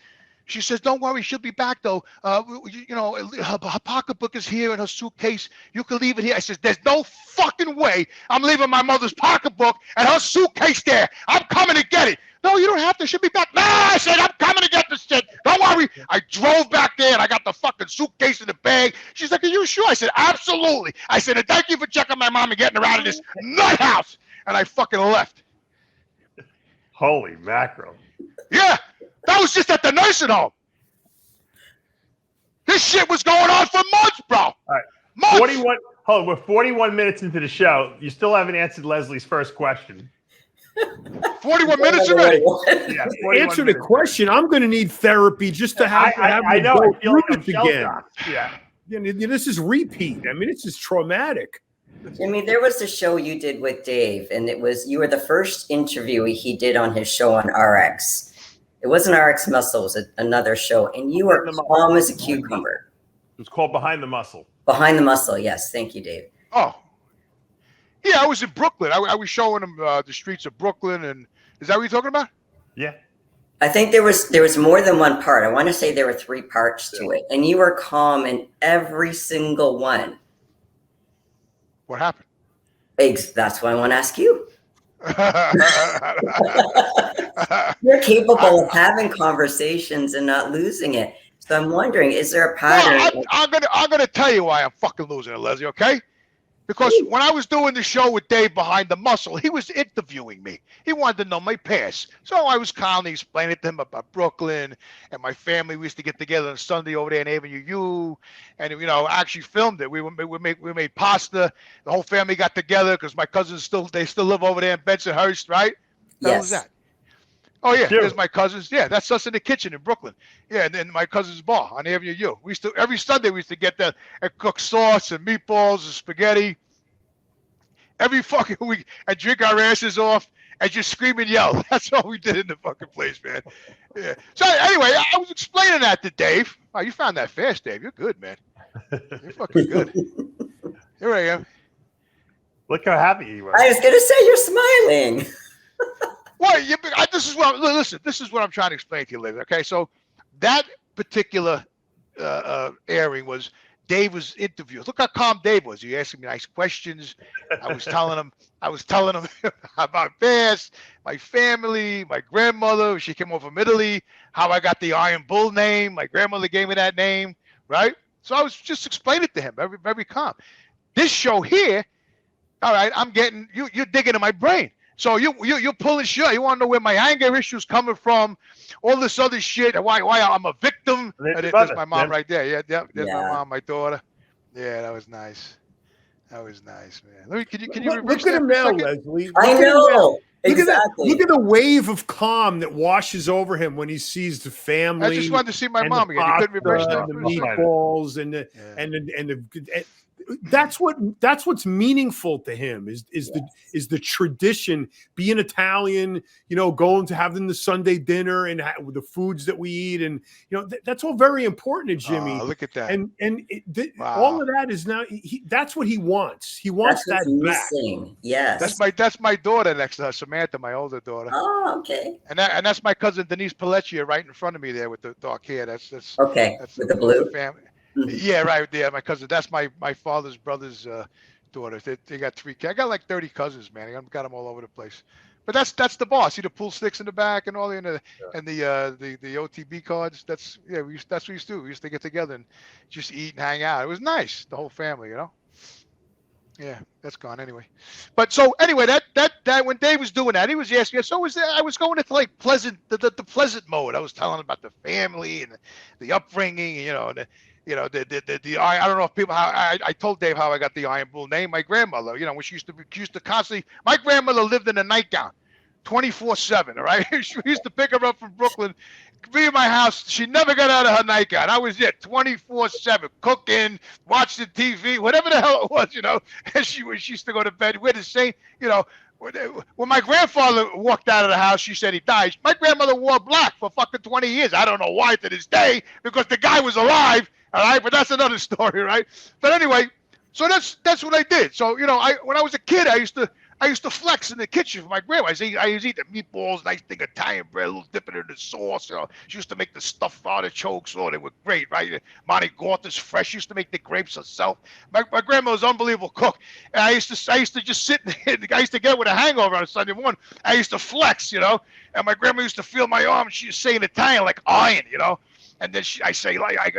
She says, don't worry, she'll be back, though. You know, her pocketbook is here in her suitcase. You can leave it here. I said, there's no fucking way I'm leaving my mother's pocketbook and her suitcase there. I'm coming to get it. No, you don't have to. She'll be back. No, I said, I'm coming to get this shit. Don't worry. I drove back there, and I got the fucking suitcase in the bag. She's like, are you sure? I said, absolutely. I said, and thank you for checking my mom and getting her out of this nut house. And I fucking left. Holy mackerel. Yeah, that was just at the nursing home. This shit was going on for months, bro. All right. Months. 41. Hold on, we're 41 minutes into the show. You still haven't answered Leslie's first question. 41 minutes already. Yeah, Answer the question. I'm going to need therapy just to have I know. I feel like I'm again. shell-shocked. Yeah. This is repeat. I mean, it's just traumatic. Jimmy, there was a show you did with Dave, and you were the first interview he did on his show on RX. It wasn't RXMuscle, it was another show, and you were calm as a cucumber. It was called Behind the Muscle. Behind the Muscle, yes. Thank you, Dave. Oh. Yeah, I was in Brooklyn. I was showing them the streets of Brooklyn, and is that what you're talking about? Yeah. I think there was more than one part. I want to say there were 3 parts to it, and you were calm in every single one. What happened? That's why I want to ask you. You're capable of having conversations and not losing it. So I'm wondering, is there a pattern? Well, I'm gonna tell you why I'm fucking losing it, Lesley, okay? Because when I was doing the show with Dave Behind the Muscle, he was interviewing me. He wanted to know my past. So I was calmly explaining to him about Brooklyn and my family. We used to get together on Sunday over there in Avenue U. And, you know, I actually filmed it. We made pasta. The whole family got together because my cousins still live over there in Bensonhurst, right? Yes. How was that? Oh, yeah, there's my cousins. Yeah, that's us in the kitchen in Brooklyn. Yeah, and then my cousin's bar on Avenue U. Every Sunday we used to get there and cook sauce and meatballs and spaghetti every fucking week and drink our asses off and just scream and yell. That's all we did in the fucking place, man. Yeah. So anyway, I was explaining that to Dave. Oh, you found that fast, Dave. You're good, man. You're fucking good. Here I am. Look how happy you were. I was going to say you're smiling. Well, this is what I'm trying to explain to you, Liz. Okay, so that particular airing was Dave was interviewed. Look how calm Dave was. He asking me nice questions. I was telling him about past, my family, my grandmother. She came over from Italy. How I got the Iron Bull name. My grandmother gave me that name, right? So I was just explaining it to him, very calm. This show here, all right, I'm getting you're digging in my brain. So you're pulling shit. You want to know where my anger issues coming from, all this other shit. Why I'm a victim. There's my mom right there. Yeah. There's my mom, my daughter. Yeah, that was nice. That was nice, man. Can you look at him now, Lesley? I know. Exactly. Look at the wave of calm that washes over him when he sees the family. I just wanted to see my mom again. You couldn't reverse that. The meatballs and that's what's meaningful to him is the tradition, being Italian, going to having the Sunday dinner and the foods that we eat, and that's all very important to Jimmy. Look at that, and all of that is now that's what he wants. He wants that back. Yes, that's my daughter next to her, Samantha, my older daughter. Oh, okay. And that's my cousin Denise Pelleccia right in front of me there with the dark hair. That's okay. That's with the blue family. Yeah, right there. My cousin. That's my father's brother's daughter. They got 3 kids. I got like 30 cousins, man. I got them all over the place. But that's the boss. See the pool sticks in the back and all the OTB cards. That's what we used to do. We used to get together and just eat and hang out. It was nice. The whole family, Yeah, that's gone anyway. But so anyway, that when Dave was doing that, he was asking. So I was going into like the pleasant mode. I was telling him about the family and the upbringing, I don't know if people. I told Dave how I got the Iron Bull name. My grandmother, when she used to constantly. My grandmother lived in a nightgown, 24/7. All right, she used to pick her up from Brooklyn, be in my house. She never got out of her nightgown. I was it 24/7, cooking, watching TV, whatever the hell it was, And she used to go to bed. We're the same, When my grandfather walked out of the house, she said he died. My grandmother wore black for fucking 20 years. I don't know why to this day, because the guy was alive. All right, but that's another story, right? But anyway, so that's what I did. So when I was a kid, I used to flex in the kitchen for my grandma. I used to eat the meatballs, nice thing of Italian bread, a little dip it in the sauce. She used to make the stuffed artichokes. Oh, they were great, right? Monty Gorta's fresh. She used to make the grapes herself. My grandma was an unbelievable cook. And I used to just sit. I used to get with a hangover on a Sunday morning. I used to flex, And my grandma used to feel my arm. She used to say in Italian like iron, And then I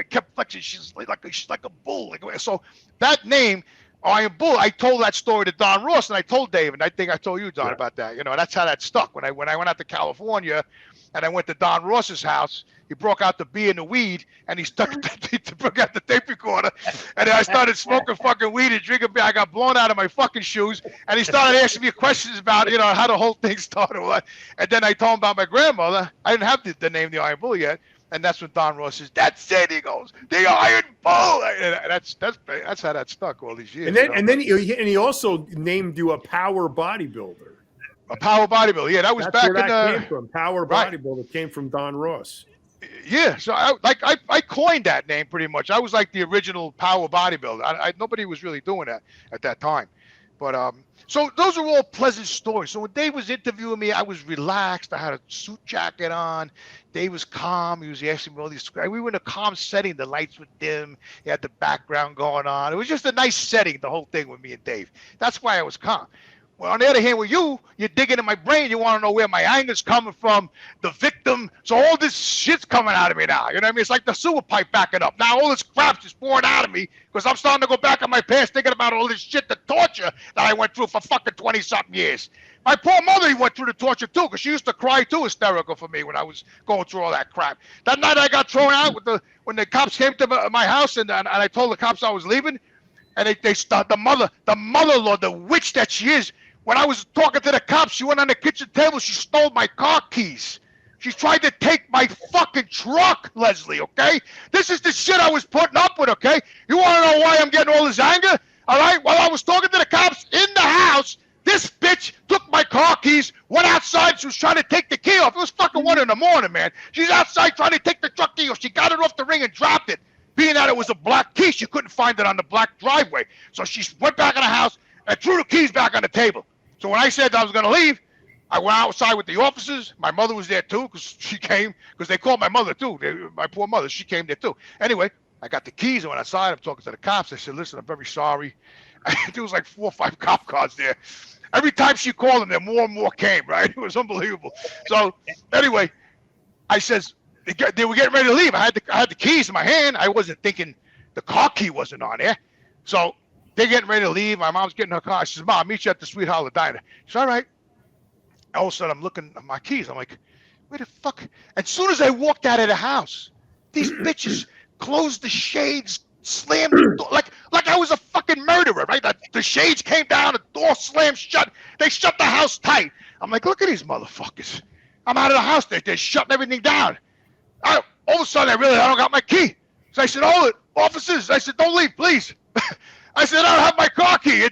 kept flexing. She's like a bull. So that name, Iron Bull, I told that story to Don Ross, and I told Dave, and I think I told you, Don, about that. That's how that stuck. When I went out to California, and I went to Don Ross's house, he broke out the beer and the weed, and he broke out the tape recorder, and then I started smoking fucking weed and drinking beer. I got blown out of my fucking shoes, and he started asking me questions about, how the whole thing started. And then I told him about my grandmother. I didn't have the name the Iron Bull yet. And that's when Don Ross says, "That's it." He goes, "The Iron Bull." And that's how that stuck all these years. And then he also named you a power bodybuilder. A power bodybuilder, yeah. That was that's back where in that came from. Power bodybuilder came from Don Ross. Yeah, so I coined that name pretty much. I was like the original power bodybuilder. Nobody was really doing that at that time, but so those are all pleasant stories. So when Dave was interviewing me, I was relaxed. I had a suit jacket on. Dave was calm. He was asking me all these. We were in a calm setting. The lights were dim. He had the background going on. It was just a nice setting, the whole thing with me and Dave. That's why I was calm. Well, on the other hand, with you're digging in my brain. You want to know where my anger's coming from, the victim. So all this shit's coming out of me now. You know what I mean? It's like the sewer pipe backing up. Now all this crap's just pouring out of me because I'm starting to go back in my past thinking about all this shit, the torture that I went through for fucking 20-something years. My poor mother went through the torture too, because she used to cry too, hysterical for me when I was going through all that crap. That night I got thrown out when the cops came to my house and I told the cops I was leaving, and they stopped the mother-in-law, the witch that she is. When I was talking to the cops, she went on the kitchen table. She stole my car keys. She tried to take my fucking truck, Lesley, okay? This is the shit I was putting up with, okay? You want to know why I'm getting all this anger? All right? While I was talking to the cops in the house, this bitch took my car keys, went outside. She was trying to take the key off. It was fucking 1 a.m, man. She's outside trying to take the truck key off. She got it off the ring and dropped it. Being that it was a black key, she couldn't find it on the black driveway. So she went back in the house and threw the keys back on the table. So when I said I was going to leave, I went outside with the officers. My mother was there too, because she came, because they called my mother too. My poor mother, she came there too. Anyway, I got the keys and went outside. I'm talking to the cops. I said, "Listen, I'm very sorry." There was like 4 or 5 cop cars there. Every time she called them, there more and more came, right? It was unbelievable. So anyway, I says, they were getting ready to leave. I had the keys in my hand. I wasn't thinking the car key wasn't on there. So they're getting ready to leave. My mom's getting her car. She says, "Mom, I'll meet you at the Sweet Hollow Diner." She said, "All right." All of a sudden, I'm looking at my keys. I'm like, where the fuck? As soon as I walked out of the house, these bitches closed the shades, slammed the door, like I was a fucking murderer, right? The shades came down, the door slammed shut. They shut the house tight. I'm like, look at these motherfuckers. I'm out of the house. They're shutting everything down. All of a sudden, I don't got my key. So I said, officers, I said, don't leave, please. I said, I don't have my car key.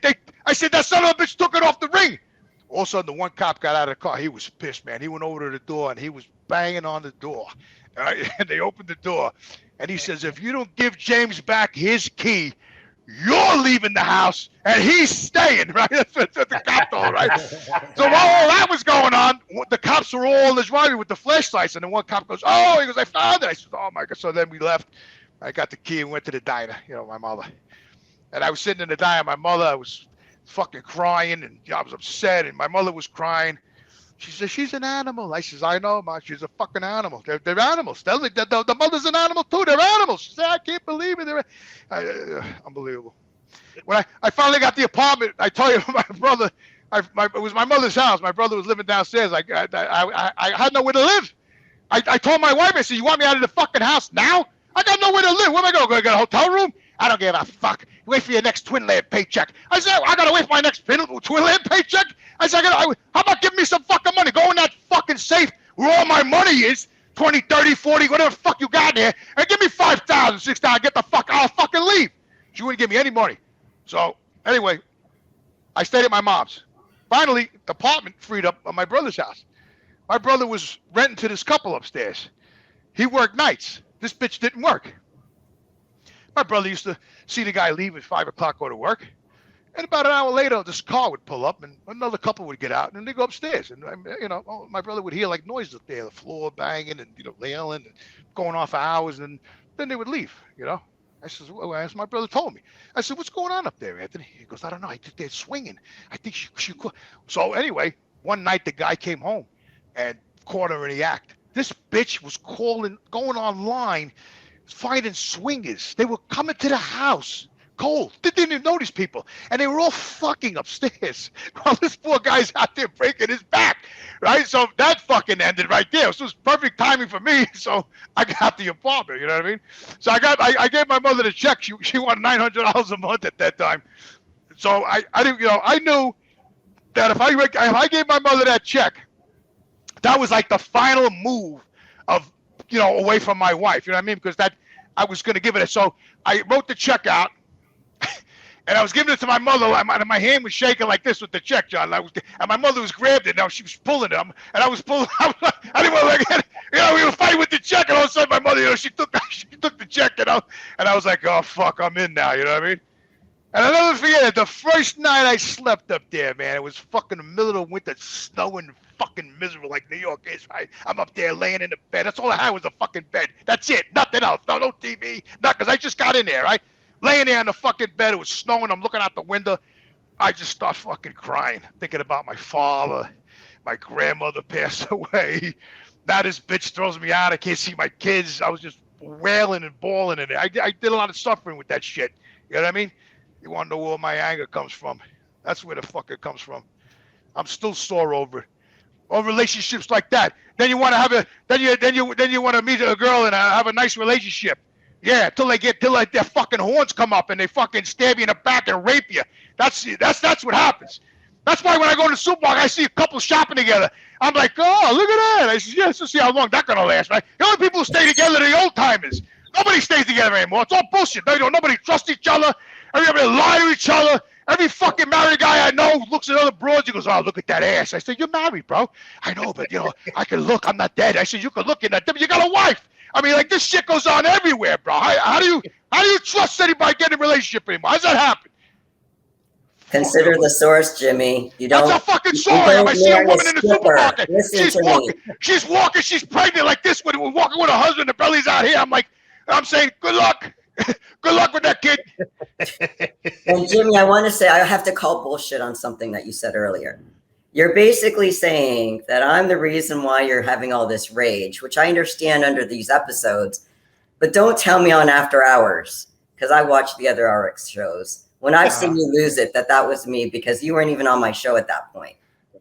I said, that son of a bitch took it off the ring. All of a sudden, the one cop got out of the car. He was pissed, man. He went over to the door, and he was banging on the door. Right? And they opened the door, and he says, if you don't give James back his key, you're leaving the house, and he's staying, right? That's what the cop told, right? So while all that was going on, the cops were all in the driveway with the flashlights, and then one cop goes, he goes, I found it. I said, oh, my God. So then we left. I got the key and went to the diner, my mother. And I was sitting in the diner. My mother, I was fucking crying, and I was upset, and my mother was crying. She says, she's an animal. I says, I know, Ma. She's a fucking animal. They're animals. The mother's an animal, too. They're animals. She said, I can't believe it. Unbelievable. When I finally got the apartment, I tell you, my brother, it was my mother's house. My brother was living downstairs. I had nowhere to live. I told my wife, I said, you want me out of the fucking house now? I got nowhere to live. Where am I going to get a hotel room? I don't give a fuck. Wait for your next Twin Land paycheck. I said, I got to wait for my next Twin Land paycheck? I said, how about giving me some fucking money? Go in that fucking safe where all my money is, 20, 30, 40, whatever the fuck you got there, and give me 5,000, 6,000, get the fuck, I'll fucking leave. She wouldn't give me any money. So, anyway, I stayed at my mom's. Finally, the apartment freed up at my brother's house. My brother was renting to this couple upstairs. He worked nights. This bitch didn't work. My brother used to see the guy leave at 5 o'clock, go to work. And about an hour later, this car would pull up and another couple would get out and they go upstairs. And, my brother would hear like noises up there, the floor banging and, wailing and going on for hours. And then they would leave, I said, well, my brother told me. I said, what's going on up there, Anthony? He goes, I don't know. I think they're swinging. I think she So anyway, one night the guy came home and caught her in the act. This bitch was going online, finding swingers. They were coming to the house cold. They didn't even know these people. And they were all fucking upstairs while this poor guy's out there breaking his back, right? So that fucking ended right there. So it was perfect timing for me. So I got the apartment, you know what I mean? So I gave my mother the check. She won $900 a month at that time. So I didn't, I knew that if I gave my mother that check, that was like the final move of, away from my wife, you know what I mean? Because I was going to give it. So I wrote the check out and I was giving it to my mother. My hand was shaking like this with the check, John. And my mother was grabbed it. Now she was pulling it. And I was pulling. I didn't want to we were fighting with the check. And all of a sudden my mother, she took the check, and I was like, oh, fuck, I'm in now. You know what I mean? And I'll never forget it. The first night I slept up there, man, it was fucking the middle of winter, snowing, fucking miserable like New York is, right? I'm up there laying in the bed. That's all I had was a fucking bed. That's it. Nothing else. No TV. Nothing. Because I just got in there, right? Laying there in the fucking bed. It was snowing. I'm looking out the window. I just start fucking crying, thinking about my father. My grandmother passed away. Now this bitch throws me out. I can't see my kids. I was just wailing and bawling in it. I did a lot of suffering with that shit. You know what I mean? You want to know where my anger comes from? That's where the fuck it comes from. I'm still sore over it. Or relationships like that. Then you want to have then you want to meet a girl and have a nice relationship. Yeah, till their fucking horns come up and they fucking stab you in the back and rape you. That's what happens. That's why when I go to the supermarket, I see a couple shopping together. I'm like, oh, look at that. I said, yeah, let's see how long that's gonna last, right? The only people who stay together are the old timers. Nobody stays together anymore. It's all bullshit. Nobody trusts each other. Everybody lie to each other. Every fucking married guy I know looks at other broads. He goes, oh, look at that ass. I said, you're married, bro. I know, but, I can look. I'm not dead. I said, you can look in that. You got a wife. I mean, like, this shit goes on everywhere, bro. How do you trust anybody getting in a relationship anymore? How does that happen? Consider the source, Jimmy. You don't. That's a fucking source. I see a woman in the supermarket. She's walking. She's pregnant like this. We're walking with her husband. The belly's out here. I'm saying, good luck. Good luck with that kid. And Jimmy, I want to say I have to call bullshit on something that you said earlier. You're basically saying that I'm the reason why you're having all this rage, which I understand under these episodes, but don't tell me on After Hours, because I watch the other RX shows. When I've seen you lose it, that was me, because you weren't even on my show at that point.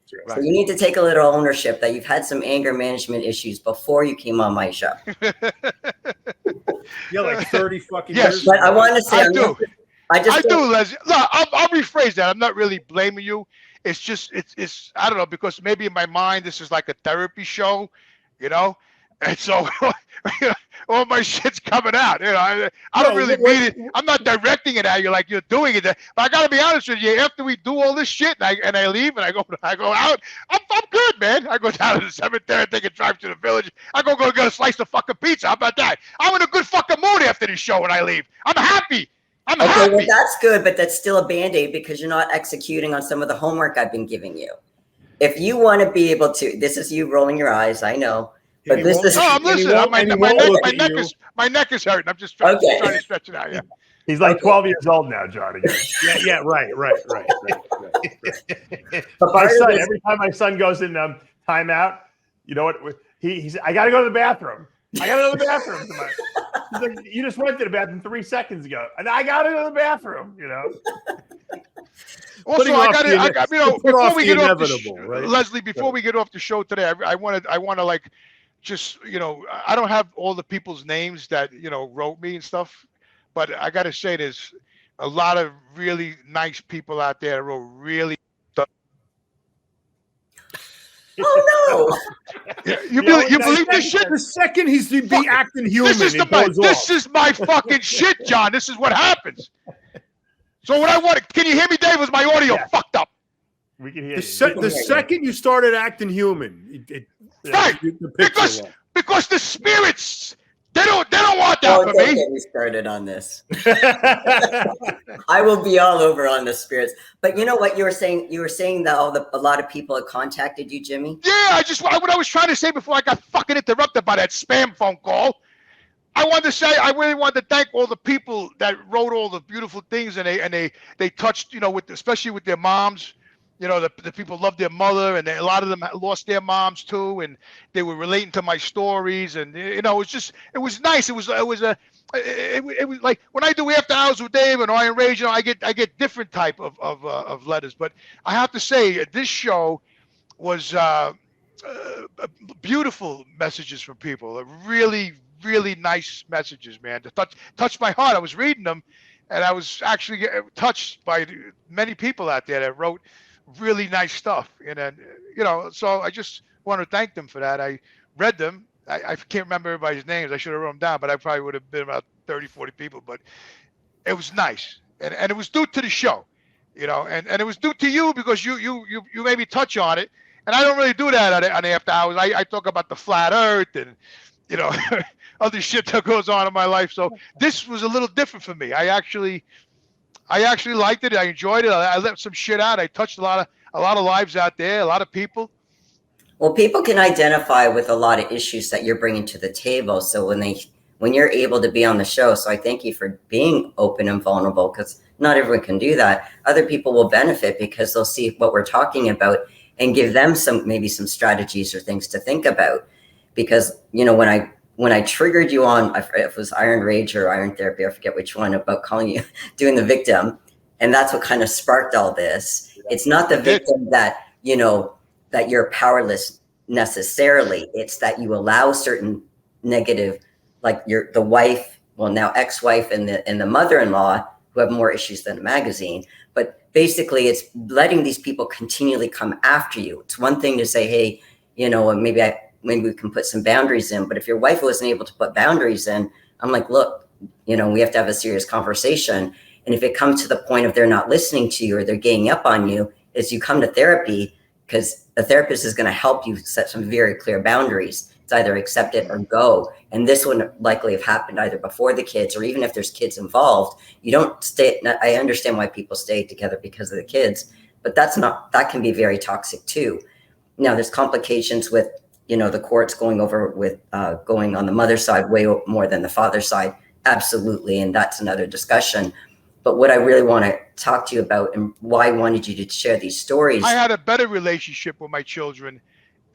So you need to take a little ownership that you've had some anger management issues before you came on my show. Yeah, like 30 fucking Yes. years. But I want to say, I do. I do, Leslie. No, I'll rephrase that. I'm not really blaming you. It's just, it's I don't know, because maybe in my mind this is like a therapy show, you know, and so all my shit's coming out. You know, I don't really mean it. I'm not directing it at you like you're doing it. But I gotta be honest with you. After we do all this shit, and I leave and I go out, I'm good, man. I go down to the cemetery, take a drive to the village. I go get a slice of fucking pizza. How about that? I'm in a good fucking mood after this show when I leave. I'm happy. I'm happy. Well, that's good, but that's still a Band-Aid because you're not executing on some of the homework I've been giving you. If you want to be able to, this is you rolling your eyes, I know. But this is. No, I'm listening. My neck is hurting. I'm just trying to stretch it out. Yeah. He's like 12 years old now, Johnny. Yeah, right. But my son, every time my son goes in timeout, you know what? He's I got to go to the bathroom. I got to go to the bathroom. He's like, you just went to the bathroom 3 seconds ago, and I got to go to the bathroom. You know. Also, I got you know, before we get off the right? Lesley, before we get off the show today, I want to like, just, you know, I don't have all the people's names that, you know, wrote me and stuff, but I got to say there's a lot of really nice people out there that wrote really. Oh no! You believe this shit? The second he's be acting human, this is my fucking shit, John. This is what happens. So what I want, can you hear me, Dave? Was my audio fucked up? We can hear you. The second you started acting human, right? Because the spirits, they don't want that for me. Don't get me started on this. I will be all over on the spirits. But you know what you were saying? You were saying that a lot of people had contacted you, Jimmy. Yeah, what I was trying to say before I got fucking interrupted by that spam phone call. I wanted to say I really wanted to thank all the people that wrote all the beautiful things, and they touched, you know, especially with their moms. You know, the people loved their mother, and a lot of them lost their moms too, and they were relating to my stories, and you know, it was nice. It was like when I do After Hours with Dave and Iron Rage, you know, I get different type of letters. But I have to say this show was beautiful messages from people. Really nice messages, man. To touch my heart. I was reading them, and I was actually touched by many people out there that wrote really nice stuff. And then, you know, so I just want to thank them for that. I read them. I can't remember everybody's names. I should have wrote them down, but I probably would have been about 30, 40 people. But it was nice, and it was due to the show, you know, and it was due to you because you made me touch on it, and I don't really do that on After Hours. I talk about the flat Earth and, you know, other shit that goes on in my life. So this was a little different for me. I actually liked it. I enjoyed it. I let some shit out. I touched a lot of lives out there, a lot of people. Well, people can identify with a lot of issues that you're bringing to the table. So when you're able to be on the show, so I thank you for being open and vulnerable, because not everyone can do that. Other people will benefit because they'll see what we're talking about and give them maybe some strategies or things to think about. Because, you know, when I triggered you on, if it was Iron Rage or Iron Therapy, I forget which one, about calling you, doing the victim. And that's what kind of sparked all this. It's not the victim that, you know, that you're powerless necessarily. It's that you allow certain negative, like the wife, well, now ex-wife and the mother-in-law, who have more issues than a magazine. But basically it's letting these people continually come after you. It's one thing to say, hey, you know, maybe we can put some boundaries in, but if your wife wasn't able to put boundaries in, I'm like, look, you know, we have to have a serious conversation. And if it comes to the point of they're not listening to you or they're ganging up on you, is you come to therapy, because a therapist is going to help you set some very clear boundaries. It's either accept it or go. And this would likely have happened either before the kids, or even if there's kids involved. You don't stay. I understand why people stay together because of the kids, but that can be very toxic too. Now there's complications with, you know, the courts going over with going on the mother's side way more than the father's side. Absolutely. And that's another discussion. But what I really want to talk to you about, and why I wanted you to share these stories. I had a better relationship with my children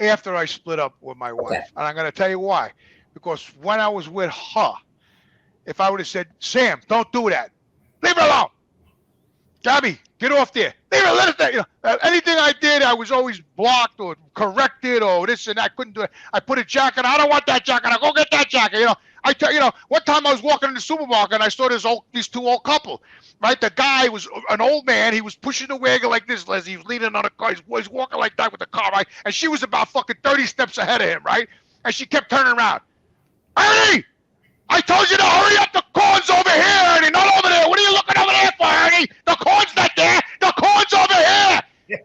after I split up with my wife. Okay. And I'm going to tell you why. Because when I was with her, if I would have said, Sam, don't do that. Leave her alone. Gabby, Get off there. They even let it there. You know, anything I did, I was always blocked or corrected or this and that. Couldn't do it. I put a jacket. I don't want that jacket. I go get that jacket. You know, one time I was walking in the supermarket and I saw these two old couple. Right, the guy was an old man. He was pushing the wagon like this, Lesley. He was leaning on a car. He was walking like that with the car, right? And she was about fucking 30 steps ahead of him, right? And she kept turning around. Ernie, I told you to hurry up. The corn's over here, Ernie, not over there. What are you looking over there for, Ernie? The corn's not there. The corn's over here.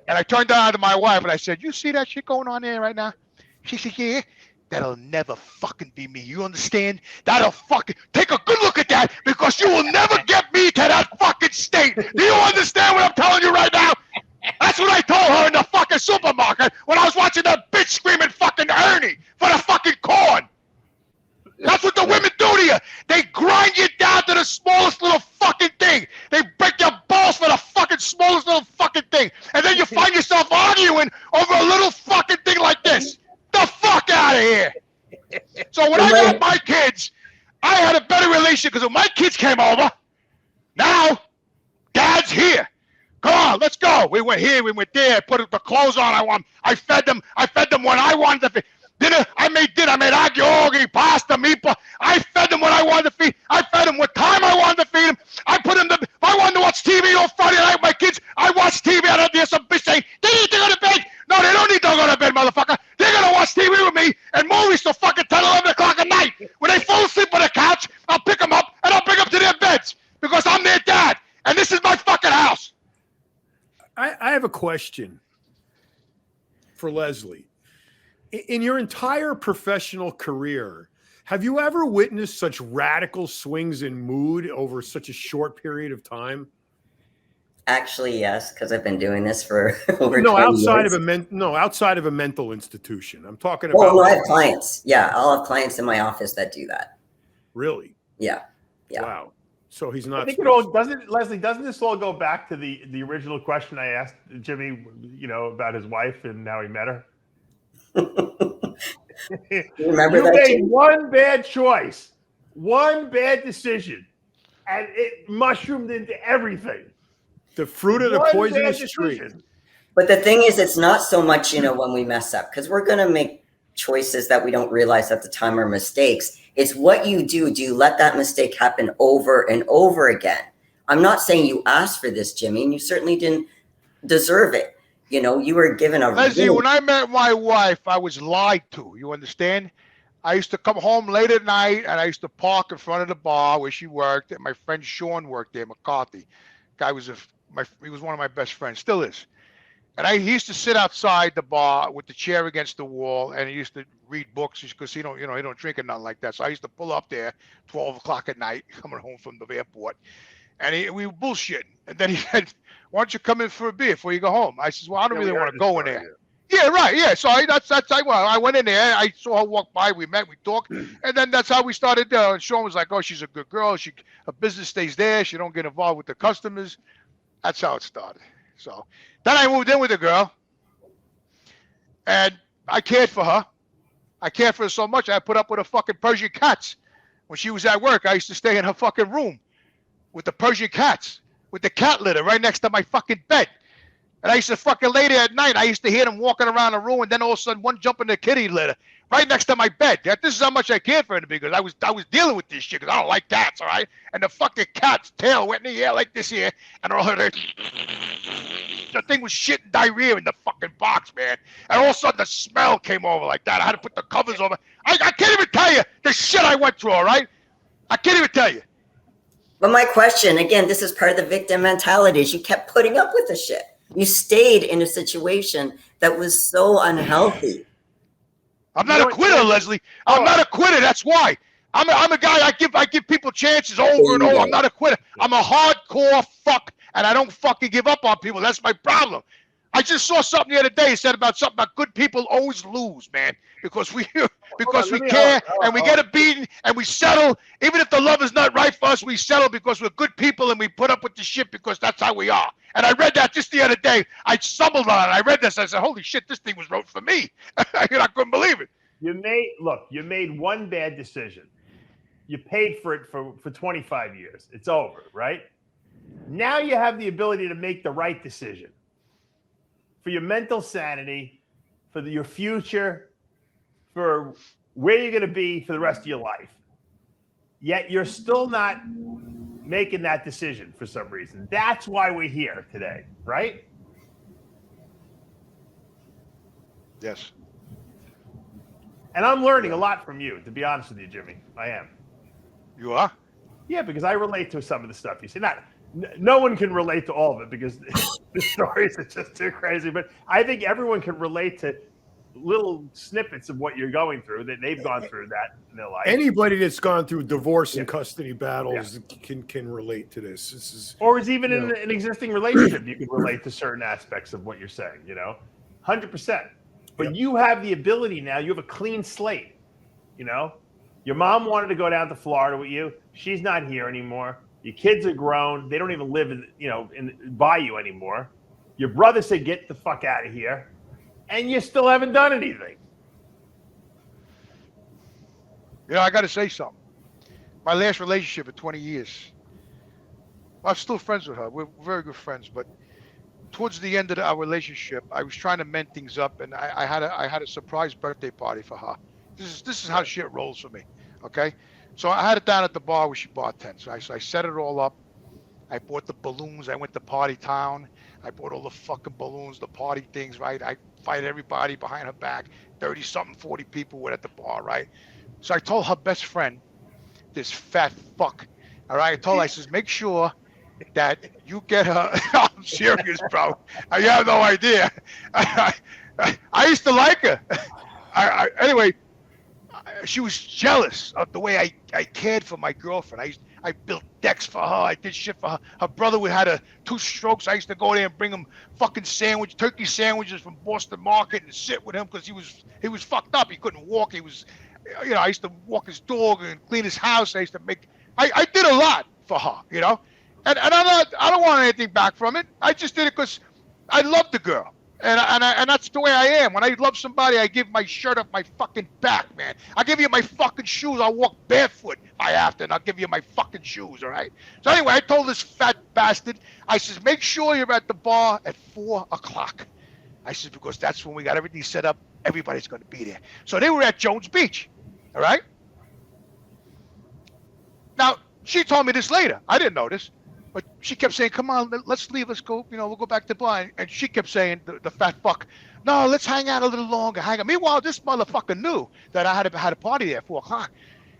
And I turned down to my wife and I said, you see that shit going on there right now? She said, yeah. That'll never fucking be me. You understand? That'll fucking take a good look at that because you will never get me to that fucking state. Do you understand what I'm telling you right now? That's what I told her in the fucking supermarket when I was watching that bitch screaming fucking Ernie for the fucking corn. That's what the women do to you. They grind you down to the smallest little fucking thing. They break your balls for the fucking smallest little fucking thing. And then you find yourself arguing over a little fucking thing like this. The fuck out of here. So when I got my kids, I had a better relationship because when my kids came over, now Dad's here. Come on, let's go. We went here, we went there, put the clothes on. I fed them when I wanted to feed. Dinner, I made aglio, pasta, meatball. I fed them when I wanted to feed. I fed them what time I wanted to feed them. I put them if I wanted to watch TV on Friday night with my kids, I watch TV. I don't hear some bitch saying, they need to go to bed. No, they don't need to go to bed, motherfucker. They're going to watch TV with me and movies till fucking 10, 11 o'clock at night. When they fall asleep on the couch, I'll pick them up and I'll bring them to their beds because I'm their dad. And this is my fucking house. I have a question for Lesley. In your entire professional career, have you ever witnessed such radical swings in mood over such a short period of time? Actually, yes, because I've been doing this for over 20 outside of a mental institution. I'm talking about. Oh, I have clients. Yeah, I'll have clients in my office that do that. Really? Yeah. Wow. So he's not. I think it all doesn't, Lesley. Doesn't this all go back to the original question I asked Jimmy? You know, about his wife and how he met her. Remember you that made one bad choice, one bad decision, and it mushroomed into everything. The fruit of the poisonous tree. But the thing is, it's not so much, when we mess up, because we're going to make choices that we don't realize at the time are mistakes. It's what you do. Do you let that mistake happen over and over again? I'm not saying you asked for this, Jimmy, and you certainly didn't deserve it. You were given a. Lesley, when I met my wife, I was lied to. You understand? I used to come home late at night, and I used to park in front of the bar where she worked. And my friend Sean worked there, McCarthy. Guy was he was one of my best friends, still is. And he used to sit outside the bar with the chair against the wall, and he used to read books because he don't drink or nothing like that. So I used to pull up there 12 o'clock at night, coming home from the airport, and we were bullshitting. And then he said, "Why don't you come in for a beer before you go home?" I said, "Well, I don't really want to go in there." Yeah, right. Yeah. So I went in there. I saw her walk by. We met. We talked, and then that's how we started. Sean was like, "Oh, she's a good girl. Her business stays there. She don't get involved with the customers." That's how it started. So then I moved in with a girl, and I cared for her. I cared for her so much, I put up with her fucking Persian cats. When she was at work, I used to stay in her fucking room with the Persian cats, with the cat litter right next to my fucking bed. And I used to fucking lay there at night. I used to hear them walking around the room, and then all of a sudden one jump in the kitty litter right next to my bed. This is how much I cared for her because I was dealing with this shit because I don't like cats, all right? And the fucking cat's tail went in the air like this here, and all her the thing was shit and diarrhea in the fucking box, man. And all of a sudden the smell came over like that. I had to put the covers over. I can't even tell you the shit I went through, all right? I can't even tell you. But my question, again, this is part of the victim mentality, is you kept putting up with the shit. You stayed in a situation that was so unhealthy. I'm not a quitter, Lesley. I'm not a quitter. That's why. I'm a guy. I give people chances over and over. I'm not a quitter. I'm a hardcore fuck, and I don't fucking give up on people. That's my problem. I just saw something the other day. It said about something about good people always lose, man, because we care and we get a beating and we settle. Even if the love is not right for us, we settle because we're good people and we put up with the shit because that's how we are. And I read that just the other day. I stumbled on it. I read this. I said, "Holy shit, this thing was wrote for me." I couldn't believe it. You made one bad decision. You paid for it for 25 years. It's over, right? Now you have the ability to make the right decision for your mental sanity, for your future, for where you're going to be for the rest of your life. Yet you're still not making that decision for some reason. That's why we're here today, right? Yes. And I'm learning a lot from you, to be honest with you, Jimmy. I am. You are? Yeah, because I relate to some of the stuff you say. No one can relate to all of it because the stories are just too crazy. But I think everyone can relate to little snippets of what you're going through, that they've gone through that in their life. Anybody that's gone through divorce and custody battles can relate to this. This is, or is even in an existing relationship, you can relate to certain aspects of what you're saying, 100%. But you have the ability now, you have a clean slate, Your mom wanted to go down to Florida with you. She's not here anymore. Your kids are grown. They don't even live by you anymore. Your brother said, get the fuck out of here. And you still haven't done anything. I got to say something. My last relationship of 20 years, I'm still friends with her. We're very good friends. But towards the end of our relationship, I was trying to mend things up, and I had a surprise birthday party for her. This is how shit rolls for me. Okay, so I had it down at the bar where she bartends. So I set it all up. I bought the balloons. I went to Party Town. I bought all the fucking balloons, the party things, right? I fight everybody behind her back. 30-something, 40 people were at the bar, right? So I told her best friend, this fat fuck, all right? I told her, I says, make sure that you get her. I'm serious, bro. You have no idea. I used to like her. Anyway, she was jealous of the way I cared for my girlfriend. I built decks for her. I did shit for her. Her brother had 2 strokes. I used to go there and bring him fucking turkey sandwiches from Boston Market and sit with him because he was fucked up. He couldn't walk. He was, I used to walk his dog and clean his house. I used to I did a lot for her, And I don't want anything back from it. I just did it because I loved the girl. And that's the way I am. When I love somebody, I give my shirt off my fucking back, man. I give you my fucking shoes. I'll walk barefoot if I have to, and I'll give you my fucking shoes, all right? So anyway, I told this fat bastard, I says, make sure you're at the bar at 4 o'clock. I said, because that's when we got everything set up. Everybody's going to be there. So they were at Jones Beach, all right? Now, she told me this later. I didn't know this. But she kept saying, come on, let's leave, let's go, we'll go back to the bar. And she kept saying, the fat fuck, no, let's hang out a little longer, Meanwhile, this motherfucker knew that I had a party there at 4 o'clock.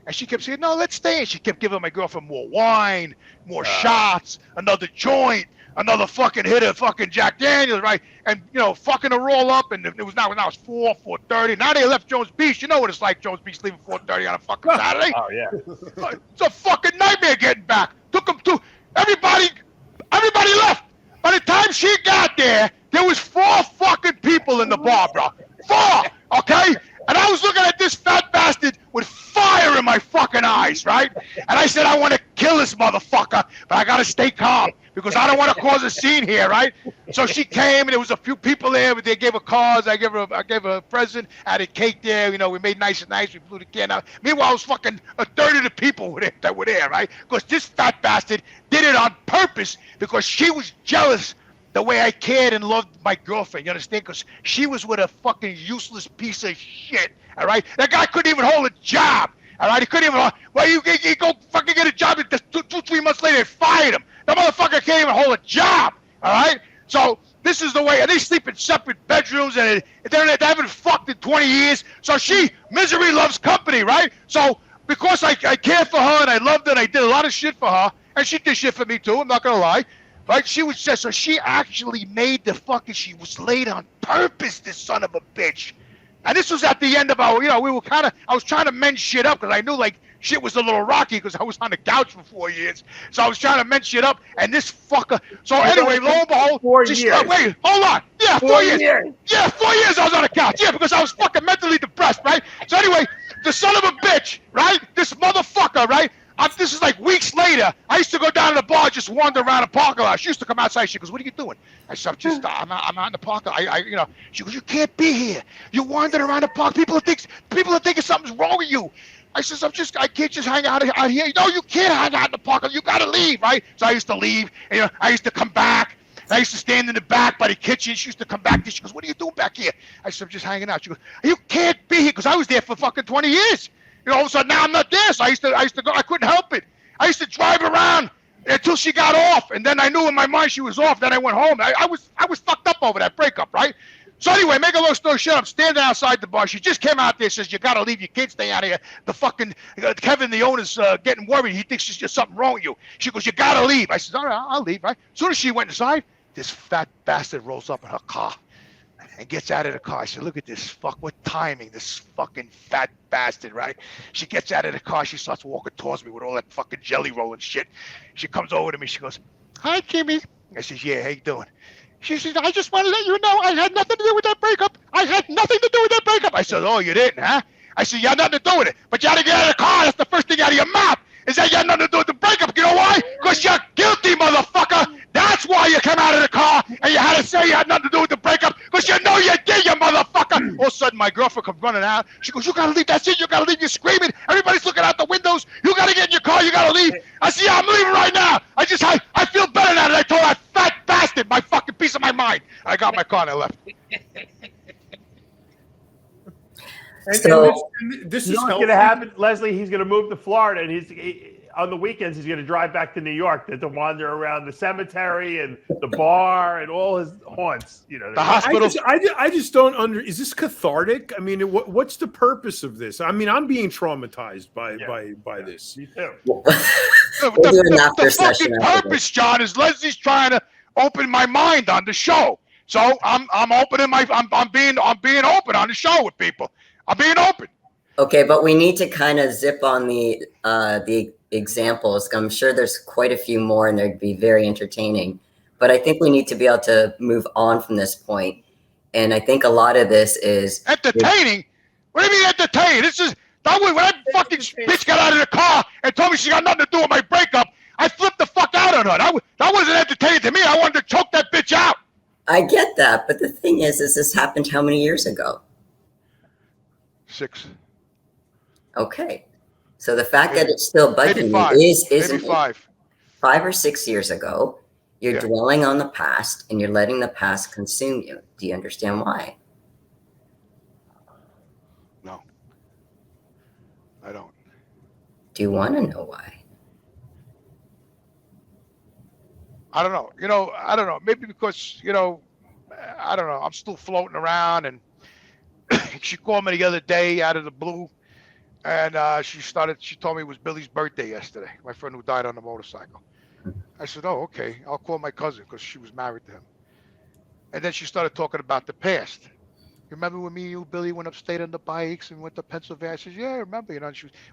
And she kept saying, no, let's stay. And she kept giving my girlfriend more wine, more shots, another joint, another fucking hit of fucking Jack Daniels, right? And, fucking her roll up. And it was now it's 4:30. Now they left Jones Beach. You know what it's like, Jones Beach leaving 4:30 on a fucking Saturday. Oh, yeah. It's a fucking nightmare getting back. Took them to... Everybody left. By the time she got there was 4 fucking people in the bar, bro. 4, okay? And I was looking at this fat bastard with fire in my fucking eyes, right? And I said, I want to kill this motherfucker, but I got to stay calm because I don't want to cause a scene here, right? So she came, and there was a few people there, but they gave her cards. I gave her a present. I had a cake there. We made nice and nice. We blew the can out. Meanwhile, it was fucking a third of the people that were there, right? Because this fat bastard did it on purpose because she was jealous the way I cared and loved my girlfriend. You understand? Because she was with a fucking useless piece of shit, all right? That guy couldn't even hold a job, all right? He couldn't even, you go fucking get a job, and 2-3 months later, they fired him. That motherfucker can't even hold a job, all right? So this is the way, and they sleep in separate bedrooms, and they haven't fucked in 20 years. So misery loves company, right? So because I cared for her, and I loved her, and I did a lot of shit for her, and she did shit for me too, I'm not gonna lie. Right? She was just, so she actually made she was late on purpose, this son of a bitch. And this was at the end of our, I was trying to mend shit up because I knew shit was a little rocky because I was on the couch for 4 years. So I was trying to mend shit up, and this fucker, so anyway, lo and behold, 4 years. Wait, hold on. Yeah, 4 years. Yeah, 4 years I was on the couch. Yeah, because I was fucking mentally depressed, right? So anyway, the son of a bitch, right? This motherfucker, right? This is weeks later. I used to go down to the bar, just wander around the parking lot. She used to come outside. She goes, "What are you doing?" I said, "I'm out in the park." She goes, "You can't be here. You're wandering around the park. People are thinking something's wrong with you." I says, I can't just hang out here. No, you can't hang out in the park. You got to leave, right? So I used to leave. And, I used to come back. I used to stand in the back by the kitchen. She used to come back. She goes, what are you doing back here? I said, I'm just hanging out. She goes, you can't be here, because I was there for fucking 20 years. All of a sudden now I'm not there. So I used to go. I couldn't help it. I used to drive around until she got off, and then I knew in my mind she was off. Then I went home. I was fucked up over that breakup, right? So anyway, make a long story short, I'm standing outside the bar. She just came out there, says, you got to leave. Your kids, stay out of here. The fucking Kevin, the owner's getting worried. He thinks there's just something wrong with you. She goes, you got to leave. I said, all right, I'll leave, right? As soon as she went inside, this fat bastard rolls up in her car and gets out of the car. I said, look at this what timing, this fucking fat bastard, right? She gets out of the car. She starts walking towards me with all that fucking jelly roll and shit. She comes over to me. She goes, hi, Jimmy. I says, yeah, how you doing? She says, I just want to let you know I had nothing to do with that breakup. I had nothing to do with that breakup. I said, oh, you didn't, huh? I said, you had nothing to do with it. But you had to get out of the car. That's the first thing out of your mouth, is that you had nothing to do with the breakup. You know why? Because you're guilty, motherfucker. That's why you came out of the car and you had to say you had nothing to do with the breakup, because you know you did, you motherfucker. All of a sudden, my girlfriend comes running out. She goes, you got to leave. That's it. You got to leave. You're screaming. Everybody's looking out the windows. You got to get in your car. You got to leave. I said, yeah, I'm leaving right now. I feel better now that I told that fat bastard my fucking piece of my mind. I got my car and I left. So this is going to happen, Lesley. He's going to move to Florida, and on the weekends he's going to drive back to New York to wander around the cemetery and the bar and all his haunts. The hospital. I just don't is this cathartic? I mean, what's the purpose of this? I mean, I'm being traumatized by this. Me too. The fucking purpose, John, is Leslie's trying to open my mind on the show. So I'm opening I'm being open on the show with people. I'm being open. Okay, but we need to kind of zip on the examples. I'm sure there's quite a few more, and they'd be very entertaining. But I think we need to be able to move on from this point. And I think a lot of this is entertaining. What do you mean entertaining? This is that way. When that fucking bitch got out of the car and told me she got nothing to do with my breakup, I flipped the fuck out on her. That wasn't entertaining to me. I wanted to choke that bitch out. I get that, but the thing is this happened how many years ago? 6. Okay. So the fact that it's still bugging you isn't 5 or 6 years ago. You're dwelling on the past and you're letting the past consume you. Do you understand why? No. I don't. Do you want to know why? I don't know. I don't know. Maybe because, I don't know. I'm still floating around, and she called me the other day out of the blue, and she told me it was Billy's birthday yesterday, my friend who died on the motorcycle. I said, oh, okay, I'll call my cousin, because she was married to him. And then she started talking about the past. You remember when me and you, Billy, went upstate on the bikes and went to Pennsylvania? I said, yeah, I remember.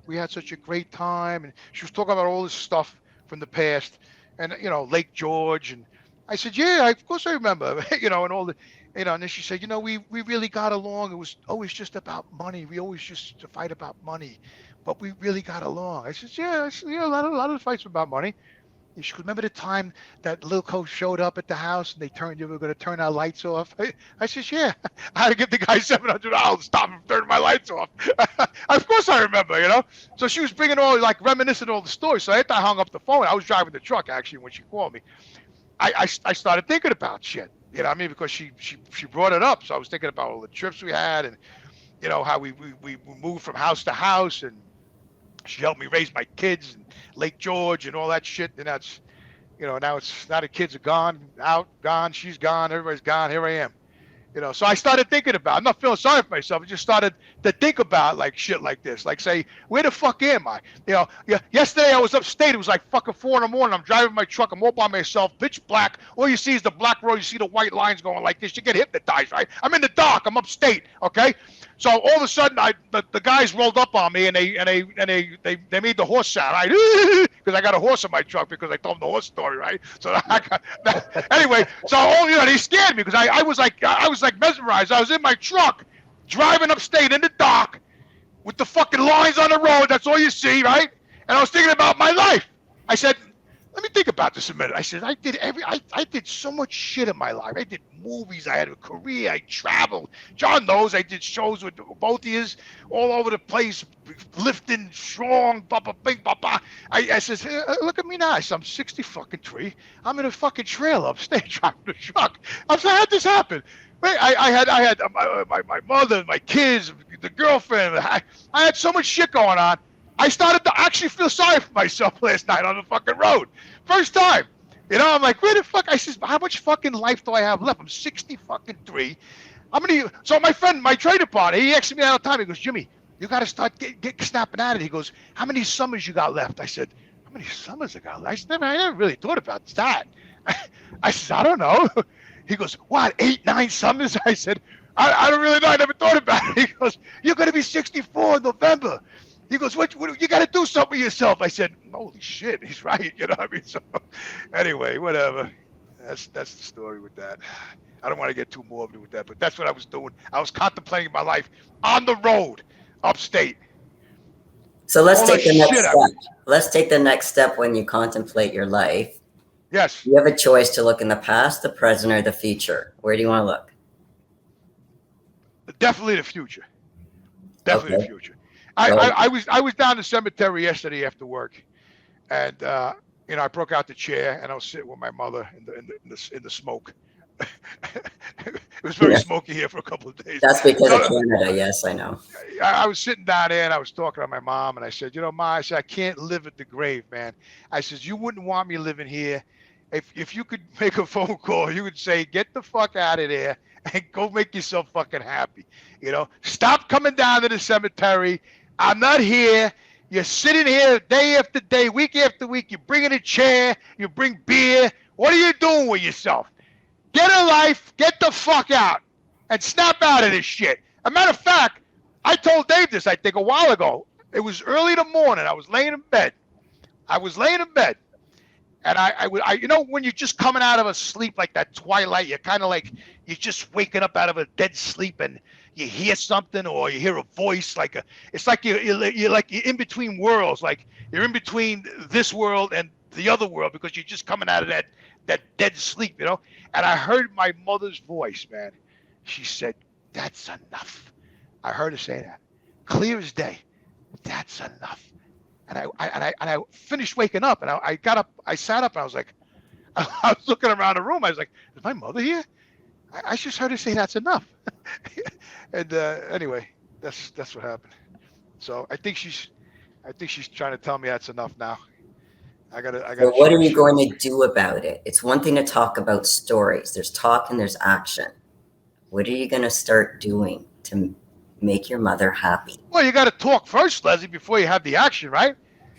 We had such a great time. And she was talking about all this stuff from the past, and Lake George. And I said, yeah, of course I remember. And all the. And then she said, we really got along. It was always just about money. We always just to fight about money, but we really got along. I said, yeah, a lot of the fights about money. And she goes, remember the time that little coach showed up at the house and they were going to turn our lights off? I said, yeah. I had to give the guy $700 to stop him from turning my lights off. Of course I remember, So she was bringing reminiscing all the stories. So after I hung up the phone, I was driving the truck actually when she called me. I started thinking about shit. Because she brought it up. So I was thinking about all the trips we had and, how we moved from house to house, and she helped me raise my kids and Lake George and all that shit. And that's, now the kids are gone, she's gone, everybody's gone. Here I am. So I started thinking about, I'm not feeling sorry for myself. I just started to think about shit like this. Say, where the fuck am I? Yesterday I was upstate. It was fucking 4 a.m. I'm driving my truck. I'm all by myself, pitch black. All you see is the black road. You see the white lines going like this. You get hypnotized, right? I'm in the dark. I'm upstate. Okay. So all of a sudden, the guys rolled up on me and they made the horse sound, right? Because I got a horse in my truck because I told them the horse story, right? So I got that. Anyway, so they scared me because I was mesmerized. I was in my truck driving upstate in the dark with the fucking lines on the road. That's all you see, right? And I was thinking about my life. I said, let me think about this a minute. I said, I did so much shit in my life. I did movies. I had a career. I traveled. John knows I did shows with both of you all over the place, lifting strong, blah, blah, blah, blah, blah. I said, hey, look at me now. I said, I'm 60 fucking 3. I'm in a fucking trailer upstate driving a truck. I said, how'd this happen? I had my mother, my kids, the girlfriend. I had so much shit going on. I started to actually feel sorry for myself last night on the fucking road. First time. You know, I'm like, where the fuck? I says, how much fucking life do I have left? I'm 60 fucking 3. How many? So my friend, my trader partner, he asks me all the time. He goes, Jimmy, you got to start get snapping at it. He goes, how many summers you got left? I said, how many summers I got left? I said, I never really thought about that. I said, I don't know. He goes, what, 8, 9 summers? I said, I don't really know. I never thought about it. He goes, you're going to be 64 in November. He goes, what you got to do something with yourself. I said, holy shit, he's right. You know what I mean? So anyway, whatever. That's the story with that. I don't want to get too morbid with that, but that's what I was doing. I was contemplating my life on the road, upstate. So let's take the next step. Let's take the next step when you contemplate your life. Yes. You have a choice to look in the past, the present, or the future. Where do you want to look? Definitely the future. Definitely the future. I was down the cemetery yesterday after work, and you know, I broke out the chair and I was sitting with my mother in the smoke. It was very smoky here for a couple of days. That's because of Canada. Yes, I know. I was sitting down there and I was talking to my mom and I said, you know, Ma, I said, I can't live at the grave, man. I said, you wouldn't want me living here. If you could make a phone call, you would say, get the fuck out of there and go make yourself fucking happy. You know, stop coming down to the cemetery. I'm not here. You're sitting here day after day, week after week. You bring in a chair. You bring beer. What are you doing with yourself? Get a life. Get the fuck out and snap out of this shit. As a matter of fact, I told Dave this, I think, a while ago. It was early in the morning. I was laying in bed. And I you know, when you're just coming out of a sleep like that twilight, you're kind of like, you're just waking up out of a dead sleep and you hear something or you hear a voice, it's like you're in between worlds, like you're in between this world and the other world because you're just coming out of that dead sleep, you know? And I heard my mother's voice, man. She said, that's enough. I heard her say that. Clear as day. That's enough. And I finished waking up and I got up, I sat up and I was like, I was looking around the room. I was like, is my mother here? I just heard her say that's enough. And anyway, that's what happened. So I think she's trying to tell me that's enough now. I gotta. So what are you going to do about it? It's one thing to talk about stories. There's talk and there's action. What are you going to start doing to make your mother happy? Well, you got to talk first, Lesley, before you have the action, right?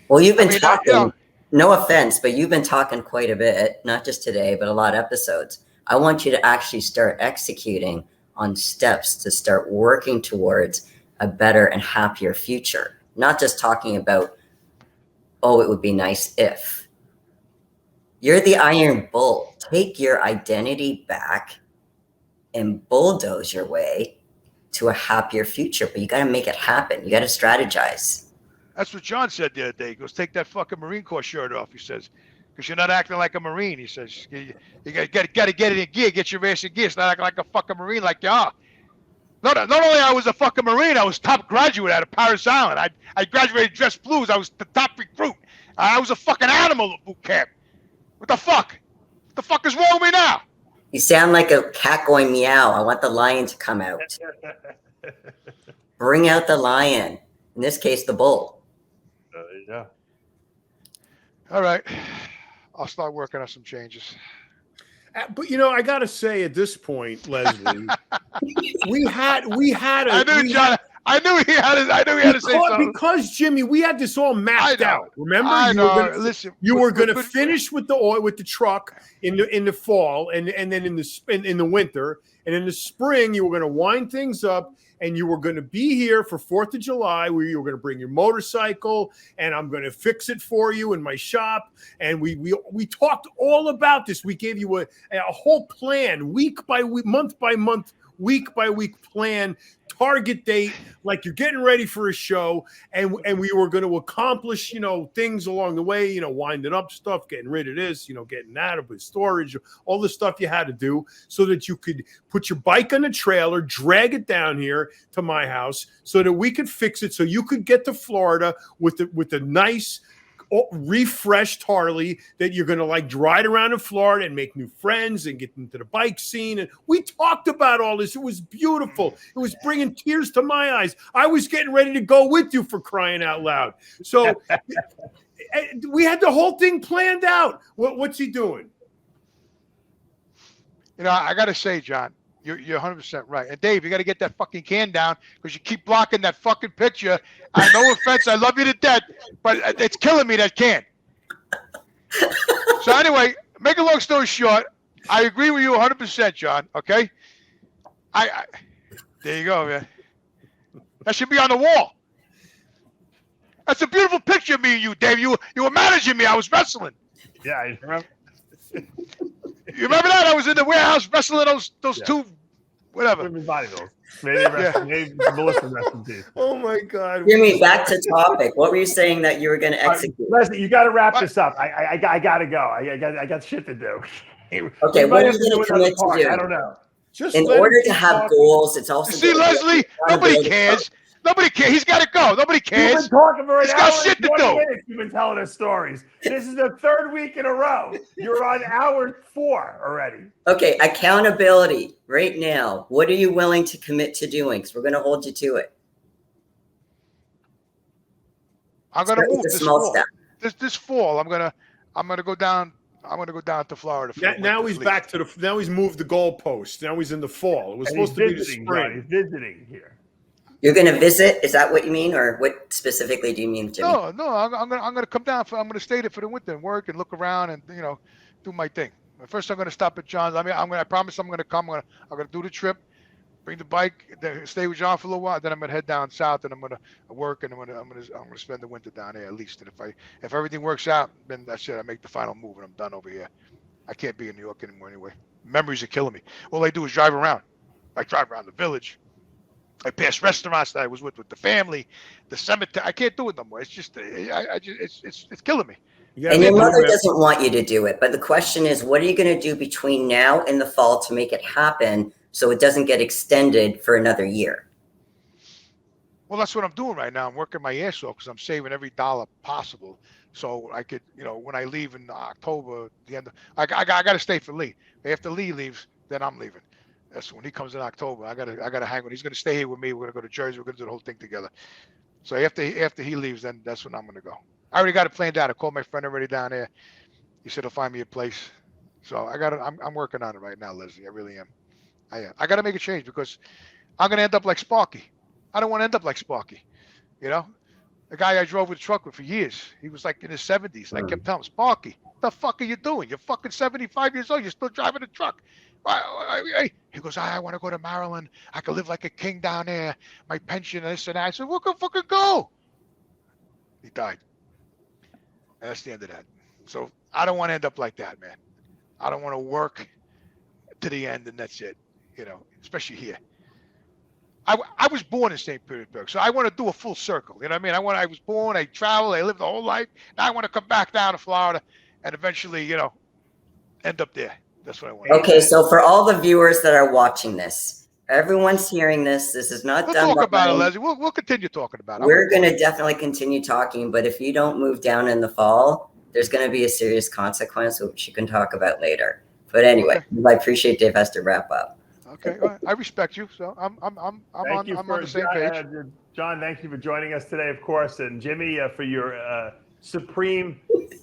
Well, you've been talking, you know, no offense, but you've been talking quite a bit, not just today, but a lot of episodes. I want you to actually start executing on steps to start working towards a better and happier future. Not just talking about, oh, it would be nice if. You're the Iron Bull. Take your identity back and bulldoze your way to a happier future, but you got to make it happen. You got to strategize. That's what John said the other day. He goes, take that fucking Marine Corps shirt off, he says, because you're not acting like a Marine. He says, you got to get it in gear, get your ass in gear. It's not acting like a fucking Marine like you are. Not only I was a fucking Marine, I was top graduate out of Paris Island. I graduated dress blues. I was the top recruit. I was a fucking animal at boot camp. What the fuck? What the fuck is wrong with me now? You sound like a cat going meow. I want the lion to come out. Bring out the lion. In this case, the bull. There you go. All right. I'll start working on some changes. But you know, I gotta say, at this point, Lesley, we had. I knew he had to say something. Because Jimmy, we had this all mapped out. Remember, I know. You were going to finish with the oil, with the truck in the fall, and then in the winter, and in the spring, you were going to wind things up. And you were going to be here for 4th of July, where you were going to bring your motorcycle, and I'm going to fix it for you in my shop. And we talked all about this. We gave you a whole plan, week by week, month by month, week by week plan, target date, like you're getting ready for a show, and we were going to accomplish, things along the way, winding up stuff, getting rid of this, getting that of storage, all the stuff you had to do so that you could put your bike on a trailer, drag it down here to my house so that we could fix it so you could get to Florida with a nice refreshed Harley that you're going to like ride around in Florida and make new friends and get into the bike scene. And we talked about all this. It was beautiful. It was bringing tears to my eyes. I was getting ready to go with you, for crying out loud. So we had the whole thing planned out. What's he doing? I got to say, John, you're 100% right. And Dave, you got to get that fucking can down because you keep blocking that fucking picture. No offense, I love you to death, but it's killing me, that can. So anyway, make a long story short, I agree with you 100%, John. Okay, there you go, man. That should be on the wall. That's a beautiful picture of me and you, Dave. You were managing me. I was wrestling. Yeah, I remember. You remember that? I was in the warehouse wrestling those two, whatever. Women's bodybuilders. Maybe Melissa rest in peace. Oh my God. Jimmy, back to topic. What were you saying that you were going to execute? Lesley, you got to wrap this up. I got to go. I got shit to do. Okay, what are you going to commit to do? I don't know. In order to have goals, it's also. You see, Lesley, nobody cares. Nobody cares. He's got to go. Nobody cares. You've been talking for an He's hour got shit and to 20 do. minutes. You've been telling us stories. This is the third week in a row. You're on hour 4 already. Okay, accountability right now. What are you willing to commit to doing? Because we're going to hold you to it. I'm going to move this fall. Step. This fall, I'm going to go down. I'm going to go down to Florida. Now he's back to now he's moved the goalpost. Now he's in the fall. It was supposed to be the spring. He's visiting here. You're going to visit? Is that what you mean, or what specifically do you mean, Jimmy? No. I'm going to come down. I'm going to stay there for the winter and work and look around and do my thing. First, I'm going to stop at John's. I promise I'm going to come. I'm going to do the trip, bring the bike, then stay with John for a little while. Then I'm going to head down south and I'm going to work and I'm going to spend the winter down there at least. And if everything works out, then that's it. I make the final move and I'm done over here. I can't be in New York anymore anyway. Memories are killing me. All I do is drive around. I drive around the village. I pass restaurants that I was with the family, the cemetery. I can't do it no more. It's just, it's killing me. And your mother doesn't want you to do it. But the question is, what are you going to do between now and the fall to make it happen so it doesn't get extended for another year? Well, that's what I'm doing right now. I'm working my ass off because I'm saving every dollar possible. So I could, when I leave in October, I got to stay for Lee. After Lee leaves, then I'm leaving. That's when he comes in October. I gotta hang with. He's gonna stay here with me. We're gonna go to Jersey. We're gonna do the whole thing together. So after he leaves, then that's when I'm gonna go. I already got it planned out. I called my friend already down there. He said he'll find me a place. So I'm working on it right now, Lesley. I really am. I gotta make a change because I'm gonna end up like Sparky. I don't want to end up like Sparky. The guy I drove with the truck with for years. He was like in his 70s. And I kept telling him, Sparky, what the fuck are you doing? You're fucking 75 years old. You're still driving a truck. He goes, I want to go to Maryland. I could live like a king down there. My pension, this and that. I said, well, go fucking go. He died. And that's the end of that. So I don't want to end up like that, man. I don't want to work to the end and that's it, especially here. I was born in St. Petersburg, so I want to do a full circle. You know what I mean? I was born, I traveled, I lived the whole life. Now I want to come back down to Florida and eventually, end up there. That's what I want. Okay, so for all the viewers that are watching this, everyone's hearing this. This is not done. We'll talk about it, Lesley. We'll continue talking about it. We're going to definitely continue talking, but if you don't move down in the fall, there's going to be a serious consequence, which you can talk about later. But anyway, I appreciate Dave has to wrap up. Okay, well, I respect you, so I'm on the same page. John, thank you for joining us today, of course, and Jimmy for your supreme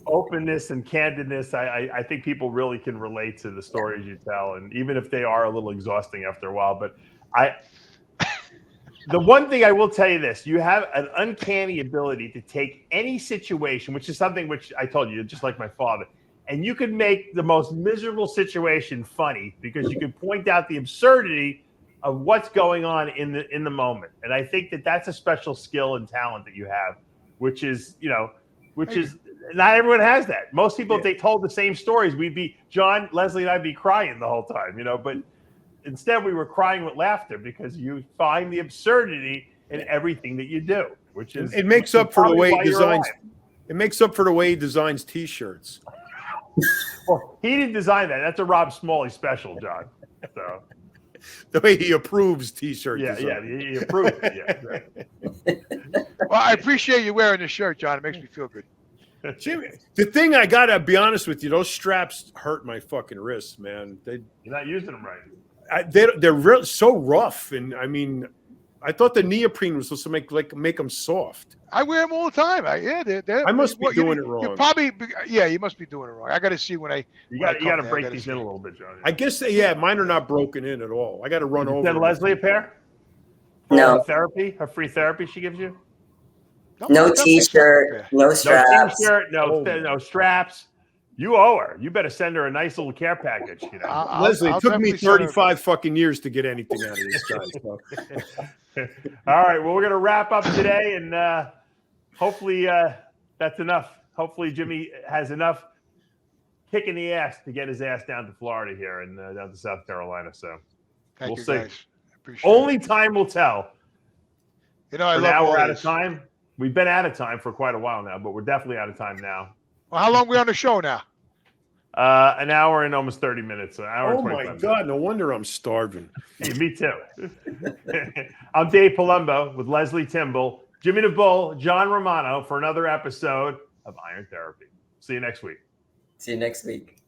openness and candidness. I think people really can relate to the stories you tell, and even if they are a little exhausting after a while. But the one thing I will tell you this: you have an uncanny ability to take any situation, which is something which I told you, just like my father. And you can make the most miserable situation funny because you can point out the absurdity of what's going on in the moment. And I think that that's a special skill and talent that you have, which is not everyone has that. Most people, if they told the same stories, John, Lesley, and I'd be crying the whole time, but instead we were crying with laughter because you find the absurdity in everything that you do, which is it makes up for the way he designs. It makes up for the way he designs T-shirts. Well, he didn't design that. That's a Rob Smalley special, John. So the way he approves T-shirt. Yeah, design. he approves it. Yeah, right. Well, I appreciate you wearing this shirt, John. It makes me feel good. Jimmy, the thing I gotta be honest with you, those straps hurt my fucking wrists, man. You're not using them right. They're so rough, and I mean, I thought the neoprene was supposed to make them soft. I wear them all the time. I must be doing it wrong. You probably, you must be doing it wrong. I got to see when I. You got to break these in a little bit, John. I guess mine are not broken in at all. I got to run over. Send Lesley a pair. No her free therapy she gives you. No T-shirt, no straps. No T-shirt, no straps. You owe her. You better send her a nice little care package. You know, Lesley, it took me 35 fucking years to get anything out of this guy. So. All right. Well, we're gonna wrap up today, and hopefully that's enough. Hopefully Jimmy has enough kick in the ass to get his ass down to Florida here and down to South Carolina. So Thank you, see. guys. Appreciate Only time will tell. You know, now we're out of time. We've been out of time for quite a while now, but we're definitely out of time now. Well, how long are we on the show now? An hour and almost 30 minutes. An hour. Oh my God! No wonder I'm starving. Hey, me too. I'm Dave Palumbo with Lesley Timbol, Jimmy the Bull, John Romano for another episode of Iron Therapy. See you next week. See you next week.